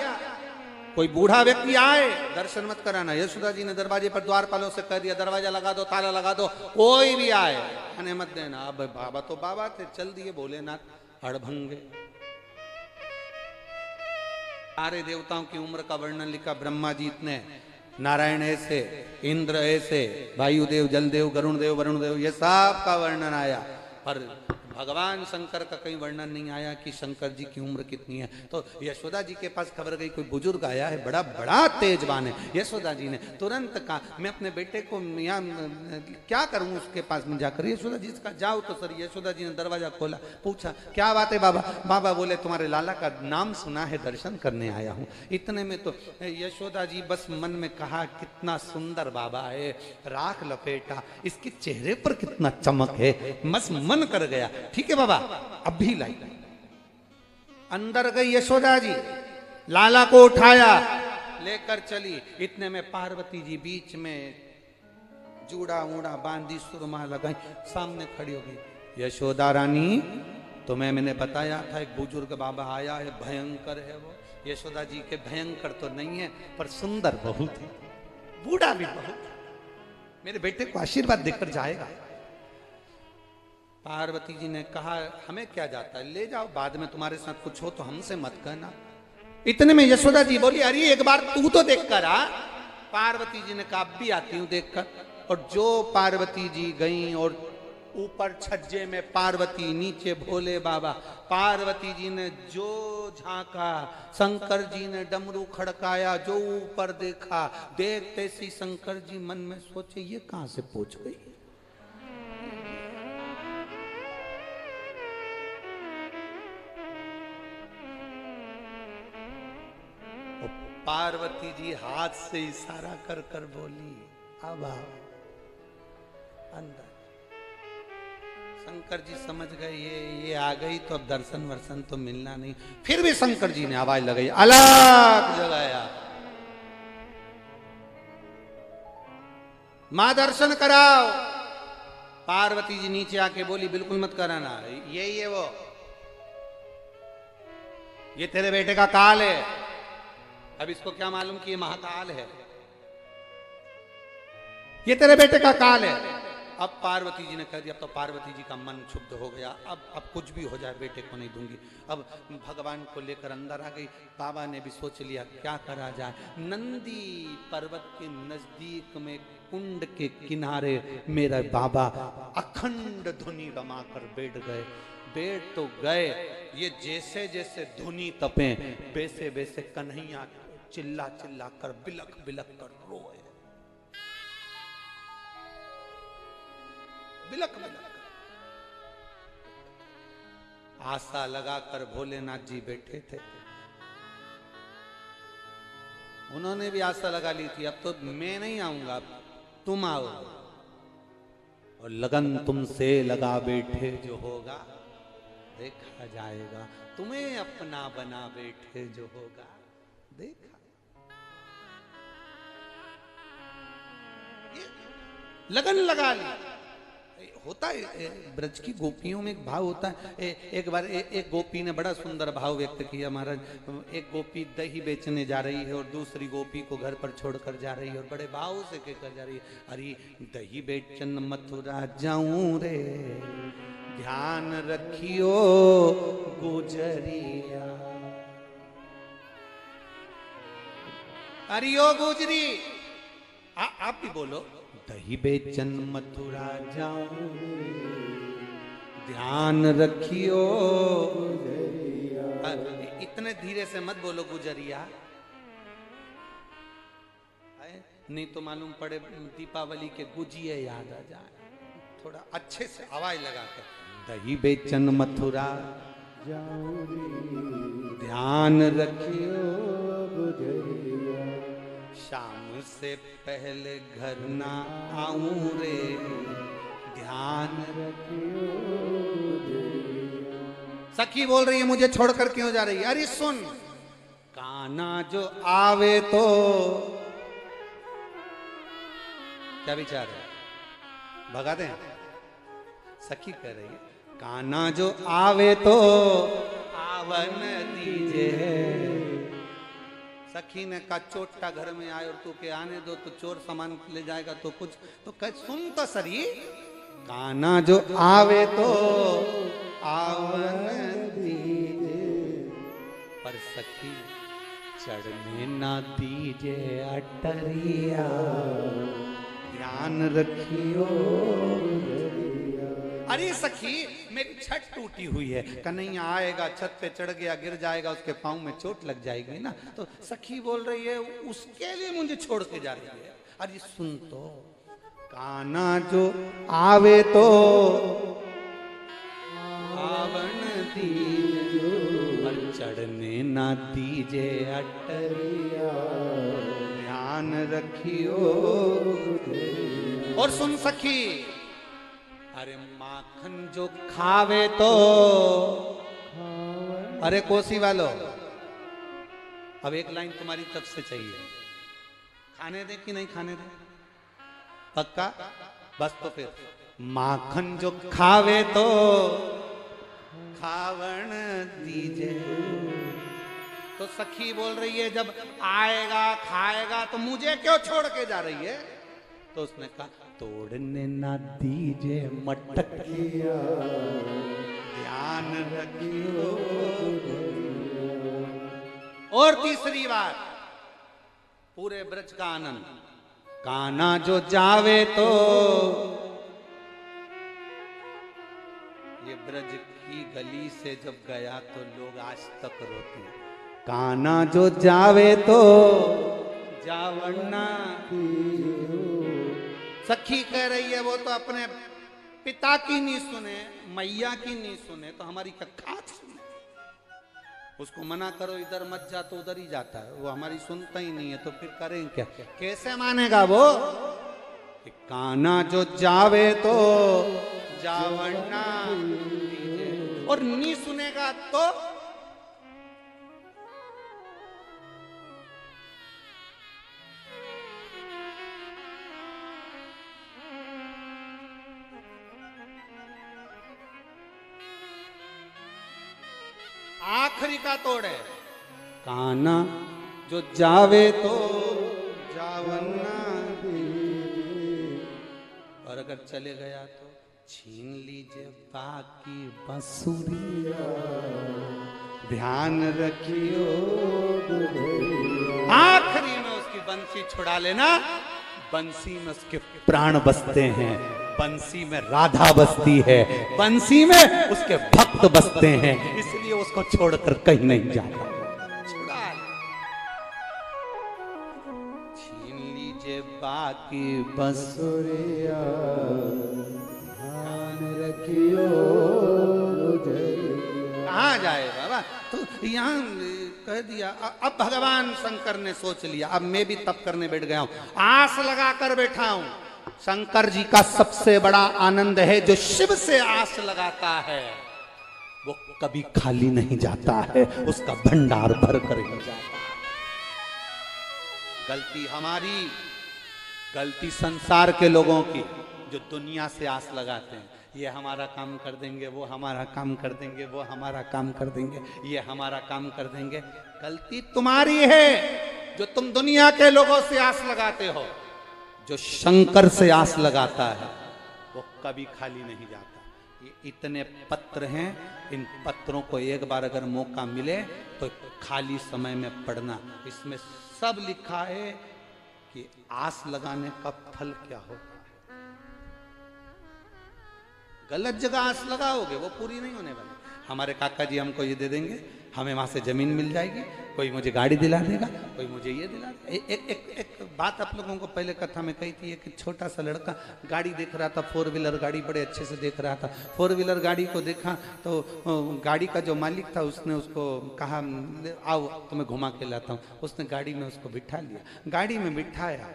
Speaker 1: कोई बूढ़ा व्यक्ति आए दर्शन मत कराना। यशोदा जी ने दरवाजे पर द्वारपालों से कह दिया, दरवाजा लगा दो, ताला लगा दो, कोई भी आए आने मत देना। अब बाबा तो बाबा थे, चल दिए भोलेनाथ अड़भंगे। सारे देवताओं की उम्र का वर्णन लिखा, ब्रह्मा जी इतने, नारायण ऐसे, इंद्र ऐसे, वायुदेव, जलदेव, गरुण देव, वरुण देव, ये सब का वर्णन आया, पर भगवान शंकर का कहीं वर्णन नहीं आया कि शंकर जी की उम्र कितनी है। तो यशोदा जी के पास खबर गई कोई बुजुर्ग आया है, बड़ा बड़ा तेजवान है। यशोदा जी ने तुरंत कहा, मैं अपने बेटे को यहाँ क्या करूँ उसके पास में जाकर। यशोदा जी का जाओ तो सर। यशोदा जी ने दरवाजा खोला, पूछा क्या बात है बाबा? बाबा बोले तुम्हारे लाला का नाम सुना है, दर्शन करने आया हूँ। इतने में तो यशोदा जी बस मन में कहा, कितना सुंदर बाबा है, राख लपेटा, इसके चेहरे पर कितना चमक है, बस मन कर गया। ठीक है बाबा, अब भी लाई। अंदर गई यशोदा जी, लाला को उठाया, लेकर चली। इतने में पार्वती जी बीच में जूड़ा ऊड़ा बांधी, सुरमा लगाई, सामने खड़ी हो गई। यशोदा रानी, तुम्हें मैंने बताया था एक बुजुर्ग बाबा आया है, भयंकर है वो। यशोदा जी के भयंकर तो नहीं है, पर सुंदर बहुत है, बूढ़ा भी बहुत, मेरे बेटे को आशीर्वाद देकर जाएगा। पार्वती जी ने कहा, हमें क्या जाता है, ले जाओ, बाद में तुम्हारे साथ कुछ हो तो हमसे मत कहना। इतने में यशोदा जी बोली, अरे एक बार तू तो देख कर आ। पार्वती जी ने कहा, अब भी आती हूं देख कर। और जो पार्वती जी गईं, और ऊपर छज्जे में पार्वती, नीचे भोले बाबा। पार्वती जी ने जो झांका, शंकर जी ने डमरू खड़काया, जो ऊपर देखा, देखते सी शंकर जी मन में सोचे, ये कहां से पहुंच गई। पार्वती जी हाथ से इशारा कर कर बोली, अब आओ अंदर। शंकर जी समझ गए ये आ गई तो अब दर्शन वर्शन तो मिलना नहीं। फिर भी शंकर जी ने आवाज लगाई, अलग जगाया, मां दर्शन कराओ। पार्वती जी नीचे आके बोली, बिल्कुल मत कराना, यही है वो, ये तेरे बेटे का काल है। अब इसको क्या मालूम कि ये महाकाल है, ये तेरे बेटे का काल है। अब पार्वती जी ने कह दिया, अब तो पार्वती जी का मन क्षुब्ध हो गया, अब कुछ भी हो जाए बेटे को नहीं दूंगी। अब भगवान को लेकर अंदर आ गई। बाबा ने भी सोच लिया क्या करा जाए। नंदी पर्वत के नजदीक में कुंड के किनारे मेरा बाबा अखंड धुनी रमाकर बैठ गए। बैठ तो गए, ये जैसे जैसे धुनी तपे, वैसे वैसे कन्हैया चिल्ला चिल्ला कर, बिलक बिलक कर रोए। बिलक बिलक। आशा लगाकर भोलेनाथ जी बैठे थे। उन्होंने भी आशा लगा ली थी, अब तो मैं नहीं आऊंगा, तुम आओ। और लगन तुमसे लगा बैठे जो होगा देखा जाएगा, तुम्हें अपना बना बैठे जो होगा देखा। ये लगन लगा ली। होता है ब्रज की गोपियों में एक भाव होता है। एक बार एक गोपी ने बड़ा सुंदर भाव व्यक्त किया महाराज। एक गोपी दही बेचने जा रही है और दूसरी गोपी को घर पर छोड़कर जा रही है और बड़े भाव से कहकर जा रही है, अरे दही बेचन मथुरा जाऊं रे, ध्यान रखियो गुजरिया। अरे ओ गुजरी, आप भी बोलो, दही बेचन मथुरा जाऊं, ध्यान रखियो। इतने धीरे से मत बोलो गुजरिया, नहीं तो मालूम पड़े दीपावली के गुजिये याद आ जाए। थोड़ा अच्छे से आवाज लगा के, दही बेचन मथुरा ध्यान रखियो गुजरिया, शाम से पहले घर ना आऊं रे, ध्यान रखियो। सखी बोल रही है, मुझे छोड़कर क्यों जा रही है? अरे सुन, काना जो आवे तो, क्या विचार है, भगा दें? सखी कह रही है, काना जो आवे तो आवन दीजिए। सखी ने कहा, चोटा घर में आए और तू के आने दो तो चोर सामान ले जाएगा तो कुछ तो कह, सुन तो सरी, काना जो आवे तो आवन दीजिए, पर सखी चढ़ने ना दीजिए अटरिया, ध्यान रखियो। अरे सखी, मेरी छत टूटी हुई है, कन्हैया आएगा, छत पे चढ़ गया, गिर जाएगा, उसके पाँव में चोट लग जाएगी ना। तो सखी बोल रही है, उसके लिए मुझे छोड़ के जा रही है। अरे सुन तो, काना जो आवे तो आवन दीजिए, और चढ़ने ना दीजिए अटरिया, ध्यान रखियो। और सुन सखी, अरे माखन जो खावे तो, अरे कोसी वालों, अब एक लाइन तुम्हारी तरफ से चाहिए, खाने दे कि नहीं खाने दे? पक्का? बस तो फिर, माखन जो खावे तो खावन दीजिए। तो सखी बोल रही है, जब आएगा खाएगा तो मुझे क्यों छोड़ के जा रही है? तो उसने कहा, तोड़ने ना दीजिए मटकिया, ध्यान रखियो। और तीसरी बात, पूरे ब्रज का आनंद, काना जो जावे तो, ये ब्रज की गली से जब गया तो लोग आज तक रोते, काना जो जावे तो जावना। सखी कह रही है, वो तो अपने पिता की नहीं सुने, मैया की नहीं सुने, तो हमारी कक्का सुने। उसको मना करो इधर मत जा, तो उधर ही जाता है, वो हमारी सुनता ही नहीं है, तो फिर करें क्या? कैसे मानेगा वो? काना जो जावे तो जावना, और नहीं सुनेगा तो आखिरी का तोड़ है, काना जो जावे तो जावना, और अगर चले गया तो छीन लीजिए बाकी बंसुरिया, ध्यान रखियो। आखिरी में उसकी बंसी छुड़ा लेना, बंसी में उसके प्राण बसते हैं, बंसी में राधा बसती है, बंसी में उसके भक्त बसते हैं, इसलिए उसको छोड़कर कहीं नहीं जाता। छुड़ा छीन लीजिए बाकी बंसुरिया, कहाँ जाए बाबा। तो यहाँ कह दिया। अब भगवान शंकर ने सोच लिया, अब मैं भी तप करने बैठ गया हूं, आस लगा कर बैठा हूं। शंकर जी का सबसे बड़ा आनंद है, जो शिव से आस लगाता है वो कभी खाली नहीं जाता है, उसका भंडार भर कर ही जाता है। गलती हमारी, गलती संसार के लोगों की, जो दुनिया से आस लगाते हैं, ये हमारा काम कर देंगे, वो हमारा काम कर देंगे, वो हमारा काम कर देंगे, ये हमारा काम कर देंगे। गलती तुम्हारी है जो तुम दुनिया के लोगों से आस लगाते हो। जो शंकर से आस लगाता है वो कभी खाली नहीं जाता। ये इतने पत्र हैं, इन पत्रों को एक बार अगर मौका मिले तो खाली समय में पढ़ना। इसमें सब लिखा है कि आस लगाने का फल क्या होगा। गलत जगह आस लगाओगे वो पूरी नहीं होने वाली। हमारे काका जी हमको ये दे देंगे, हमें वहां से जमीन मिल जाएगी, कोई मुझे गाड़ी दिला देगा, कोई मुझे ये दिला देगा। एक बात आप लोगों को पहले कथा में कही थी, एक छोटा सा लड़का गाड़ी देख रहा था, 4 व्हीलर गाड़ी बड़े अच्छे से देख रहा था। 4 व्हीलर गाड़ी को देखा तो गाड़ी का जो मालिक था उसने उसको कहा आओ तुम्हें घुमा के लाता हूँ। उसने गाड़ी में उसको बिठा लिया, गाड़ी में बिठाया,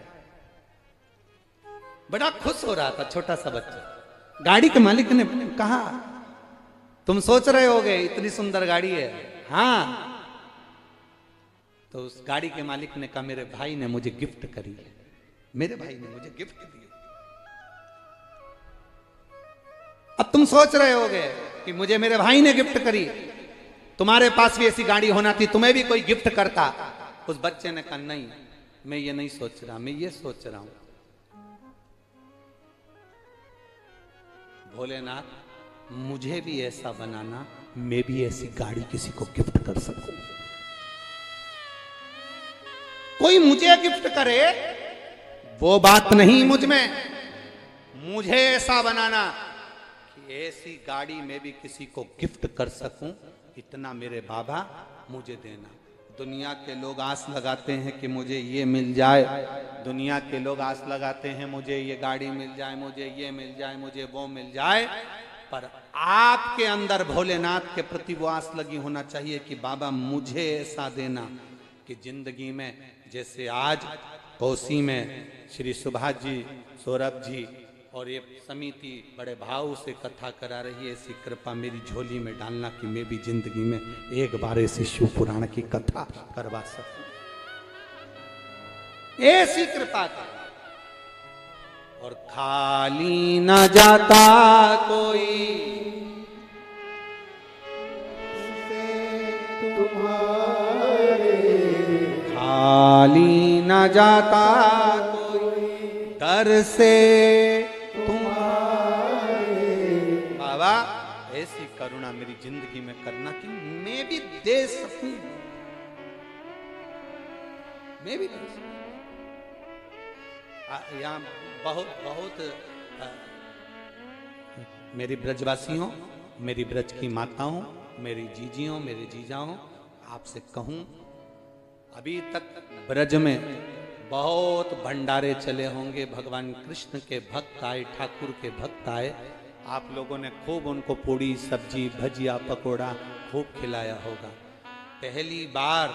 Speaker 1: बड़ा खुश हो रहा था छोटा सा बच्चा। गाड़ी के मालिक ने कहा तुम सोच रहे होगे इतनी सुंदर गाड़ी है। हाँ, तो उस गाड़ी के मालिक ने कहा मेरे भाई ने मुझे गिफ्ट करी है, मेरे भाई ने मुझे गिफ्ट दी। अब तुम सोच रहे होगे कि मुझे मेरे भाई ने गिफ्ट करी, तुम्हारे पास भी ऐसी गाड़ी होना थी, तुम्हें भी कोई गिफ्ट करता। उस बच्चे ने कहा नहीं, मैं ये नहीं सोच रहा, मैं ये सोच रहा हूं भोलेनाथ मुझे भी ऐसा बनाना, मैं भी ऐसी गाड़ी किसी को गिफ्ट कर सकूं। कोई मुझे गिफ्ट करे वो बात नहीं मुझ में, मुझे ऐसा बनाना कि ऐसी गाड़ी मैं भी किसी को गिफ्ट कर सकूं, इतना मेरे बाबा मुझे देना। दुनिया के लोग आस लगाते हैं कि मुझे ये मिल जाए, दुनिया के लोग आस लगाते हैं मुझे ये गाड़ी मिल जाए, मुझे ये मिल जाए, मुझे वो मिल जाए। पर आपके अंदर भोलेनाथ के प्रति वो आस लगी होना चाहिए कि बाबा मुझे ऐसा देना कि जिंदगी में, जैसे आज कोसी में श्री सुभाष जी, सौरभ जी और ये समिति बड़े भाव से कथा करा रही है, ऐसी कृपा मेरी झोली में डालना कि मैं भी जिंदगी में एक बार ऐसी शिव पुराण की कथा करवा सकूं। ऐसी कृपा कर। और खाली न जाता कोई खाली न जाता कोई दर से बाबा ऐसी करुणा मेरी जिंदगी में करना कि मैं भी दे सकूं, मैं भी दे सकूं। यहाँ बहुत मेरी ब्रजवासियों, मेरी ब्रज की माताओं, मेरी जीजियों, मेरे जीजाओं, आपसे कहूं अभी तक ब्रज में बहुत भंडारे चले होंगे, भगवान कृष्ण के भक्त आए, ठाकुर के भक्त आए, आप लोगों ने खूब उनको पूड़ी सब्जी भजिया पकोड़ा खूब खिलाया होगा। पहली बार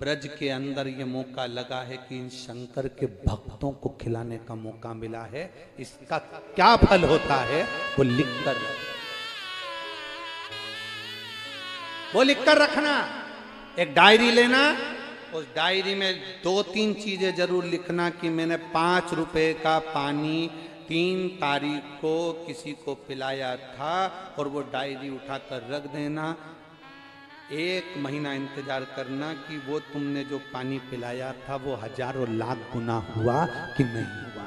Speaker 1: ब्रज के अंदर ये मौका लगा है कि इन शंकर के भक्तों को खिलाने का मौका मिला है। इसका क्या फल होता है वो लिख कर रखना। एक डायरी लेना, उस डायरी में 2-3 चीजें जरूर लिखना कि मैंने 5 रुपए का पानी 3 तारीख को किसी को पिलाया था, और वो डायरी उठाकर रख देना। 1 महीना इंतजार करना कि वो तुमने जो पानी पिलाया था वो हजारों लाख गुना हुआ कि नहीं हुआ,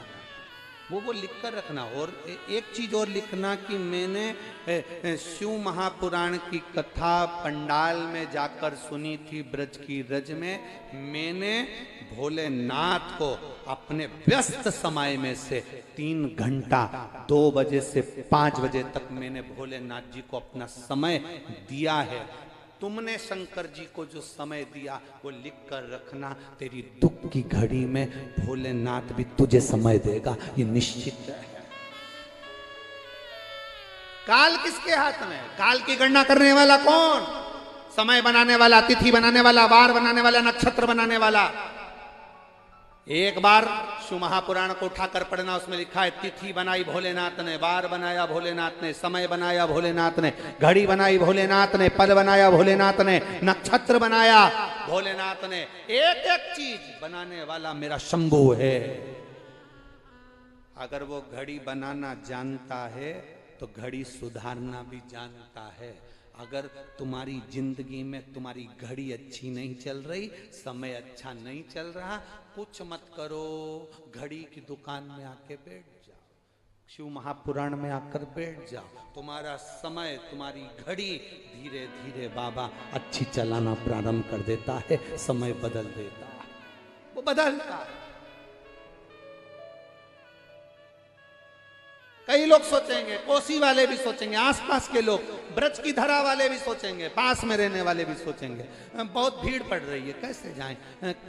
Speaker 1: वो लिख कर रखना। और एक चीज और लिखना कि मैंने शिव महापुराण की कथा पंडाल में जाकर सुनी थी ब्रज की रज में। मैंने भोलेनाथ को अपने व्यस्त समय में से 3 घंटा 2 बजे से 5 बजे तक मैंने भोलेनाथ जी को अपना समय दिया है। तुमने शंकर जी को जो समय दिया वो लिख कर रखना। तेरी दुख की घड़ी में भोलेनाथ भी तुझे समय देगा, ये निश्चित है। काल किसके हाथ में? काल की गणना करने वाला कौन? समय बनाने वाला, तिथि बनाने वाला, वार बनाने वाला, नक्षत्र बनाने वाला। एक बार शिव महापुराण को उठाकर पढ़ना, उसमें लिखा है तिथि बनाई भोलेनाथ ने, वार बनाया भोलेनाथ ने, समय बनाया भोलेनाथ ने, घड़ी बनाई भोलेनाथ ने, पल बनाया भोलेनाथ ने, नक्षत्र बनाया भोलेनाथ ने। एक एक चीज बनाने वाला मेरा शंभू है। अगर वो घड़ी बनाना जानता है तो घड़ी सुधारना भी जानता है। अगर तुम्हारी जिंदगी में तुम्हारी घड़ी अच्छी नहीं चल रही, समय अच्छा नहीं चल रहा, कुछ मत करो, घड़ी की दुकान में आके बैठ जाओ, शिव महापुराण में आकर बैठ जाओ। तुम्हारा समय, तुम्हारी घड़ी धीरे धीरे बाबा अच्छी चलाना प्रारंभ कर देता है, समय बदल देता है, वो बदलता है। कई लोग सोचेंगे, कोसी वाले भी सोचेंगे, आसपास के लोग, ब्रज की धरा वाले भी सोचेंगे, पास में रहने वाले भी सोचेंगे बहुत भीड़ पड़ रही है, कैसे जाएं,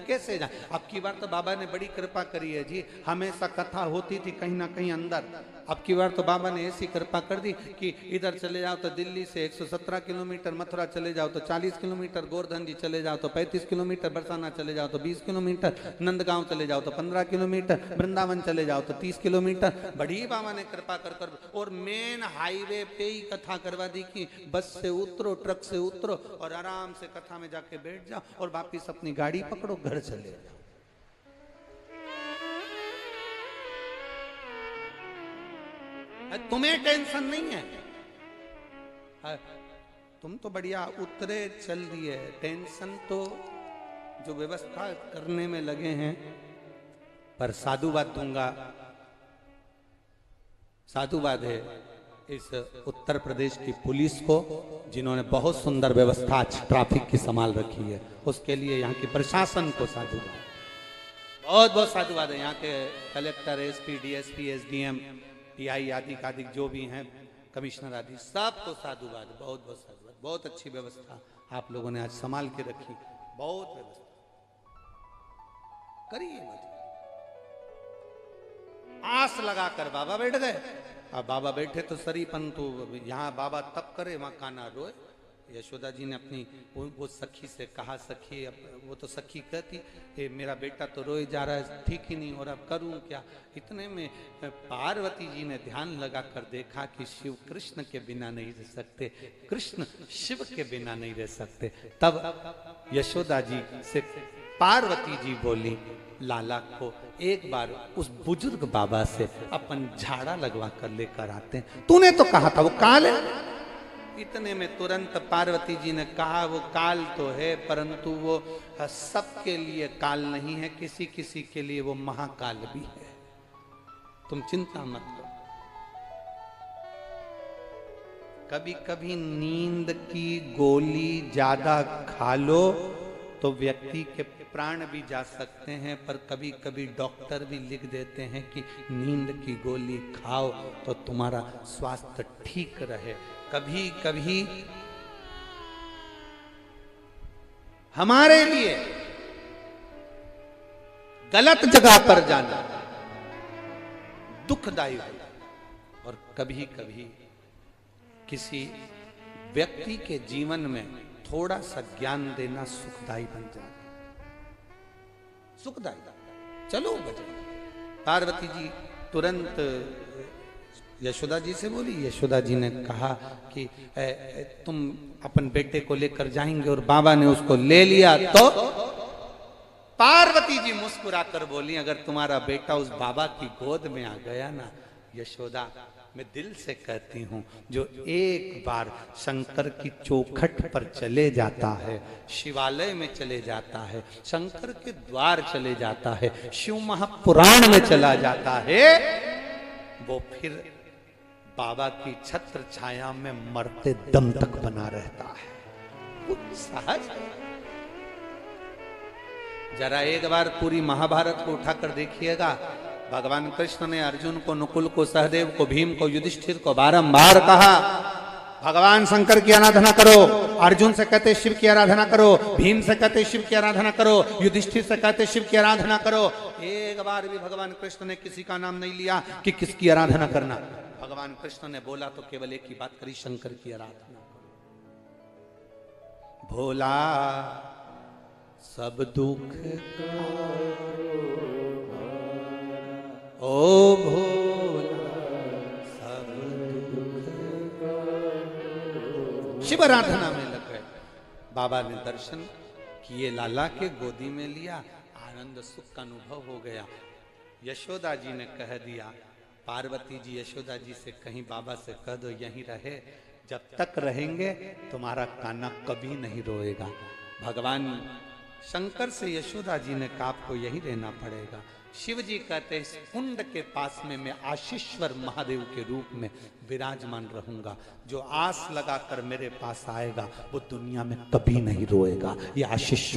Speaker 1: कैसे जाएं। अब की बार तो बाबा ने बड़ी कृपा करी है जी, हमेशा कथा होती थी कहीं ना कहीं अंदर। अब की बार तो बाबा ने ऐसी कृपा कर दी कि इधर चले जाओ तो दिल्ली से 117 किलोमीटर, मथुरा चले जाओ तो 40 किलोमीटर, गोवर्धन जी चले जाओ तो 35 किलोमीटर, बरसाना चले जाओ तो 20 किलोमीटर, नंदगांव चले जाओ तो 15 किलोमीटर, वृंदावन चले जाओ तो 30 किलोमीटर। बड़ी बाबा ने कृपा कर और मेन हाईवे पे ही कथा करवा दी कि बस से उतरो, ट्रक से उतरो और आराम से कथा में जाके बैठ जाओ और वापिस अपनी गाड़ी पकड़ो, घर चले जाओ। तुम्हें टेंशन नहीं है, तुम तो बढ़िया उतरे चल दिए। टेंशन तो जो व्यवस्था करने में लगे हैं। पर साधुवाद दूंगा, साधुवाद है इस उत्तर प्रदेश की पुलिस को, जिन्होंने बहुत सुंदर व्यवस्था ट्रैफिक की संभाल रखी है, उसके लिए यहाँ की प्रशासन को साधुवाद, बहुत बहुत साधुवाद है। यहाँ के collector, SP, DSP, SDM, TI आदि आदि जो भी हैं, कमिश्नर आदि, सबको साधुवाद, बहुत बहुत साधुवाद। बहुत अच्छी व्यवस्था आप लोगों ने आज संभाल के रखी, बहुत व्यवस्था करिए। आस लगाकर बाबा बैठ गए। अब बाबा बैठे तो सरीपन, तो यहाँ बाबा तब करे वहां कान्हा रोए। यशोदा जी ने अपनी वो सखी से कहा, सखी, वो तो सखी कहती मेरा बेटा तो रोए जा रहा है, ठीक ही नहीं हो रहा, करूं क्या। इतने में पार्वती जी ने ध्यान लगाकर देखा कि शिव कृष्ण के बिना नहीं रह सकते, कृष्ण शिव के बिना नहीं रह सकते। तब यशोदा जी से पार्वती जी बोली, लाला को एक बार उस बुजुर्ग बाबा से अपन झाड़ा लगवा कर लेकर आते हैं। तूने तो कहा था वो काल है। इतने में तुरंत पार्वती जी ने कहा, वो काल तो है, परंतु वो सबके लिए काल नहीं है, किसी किसी के लिए वो महाकाल भी है, तुम चिंता मत करो। कभी कभी नींद की गोली ज्यादा खा लो तो व्यक्ति के प्राण भी जा सकते हैं, पर कभी कभी डॉक्टर भी लिख देते हैं कि नींद की गोली खाओ तो तुम्हारा स्वास्थ्य ठीक रहे। कभी कभी हमारे लिए गलत जगह पर जाना दुखदायी होता, और कभी कभी किसी व्यक्ति के जीवन में थोड़ा सा ज्ञान देना सुखदायी बन जाता, सुखदायी। चलो बजे। पार्वती जी तुरंत यशोदा जी से बोली। यशोदा जी ने कहा कि तुम अपन बेटे को लेकर जाएंगे, और बाबा ने उसको ले लिया। तो पार्वती जी मुस्कुराकर बोली, अगर तुम्हारा बेटा उस बाबा की गोद में आ गया ना यशोदा, मैं दिल से कहती हूँ, जो एक बार शंकर की चौखट पर चले जाता है, शिवालय में चले जाता है, शंकर के द्वार चले जाता है, शिव महापुराण में चला जाता है, वो फिर बाबा की छत्र छाया में मरते दम तक बना रहता है। कुछ सहज है। जरा एक बार पूरी महाभारत को उठाकर देखिएगा। भगवान कृष्ण ने अर्जुन को, नकुल को, सहदेव को, भीम को, युधिष्ठिर को बारंबार कहा, भगवान शंकर की आराधना करो। अर्जुन से कहते शिव की आराधना करो, भीम से कहते शिव की आराधना करो, युधिष्ठिर से कहते शिव की आराधना करो। एक बार भी भगवान कृष्ण ने किसी का नाम नहीं लिया कि किसकी आराधना करना। भगवान कृष्ण ने बोला तो केवल एक ही बात करी, शंकर की आराधना करो। भोला सब दुख ओ भोला सब दुख। शिव आराधना में लग गए। बाबा ने दर्शन किए, लाला के गोदी में लिया, आनंद सुख का अनुभव हो गया। यशोदा जी ने कह दिया, पार्वती जी यशोदा जी से कहीं बाबा से कह दो यहीं रहे, जब तक रहेंगे तुम्हारा कान्हा कभी नहीं रोएगा। भगवान शंकर से यशोदा जी ने कहा आपको यहीं रहना पड़ेगा। शिव जी कहते इस कुंड के पास में मैं आशीश्वर महादेव के रूप में विराजमान रहूंगा। जो आस लगाकर मेरे पास आएगा वो दुनिया में कभी नहीं रोएगा। ये आशीष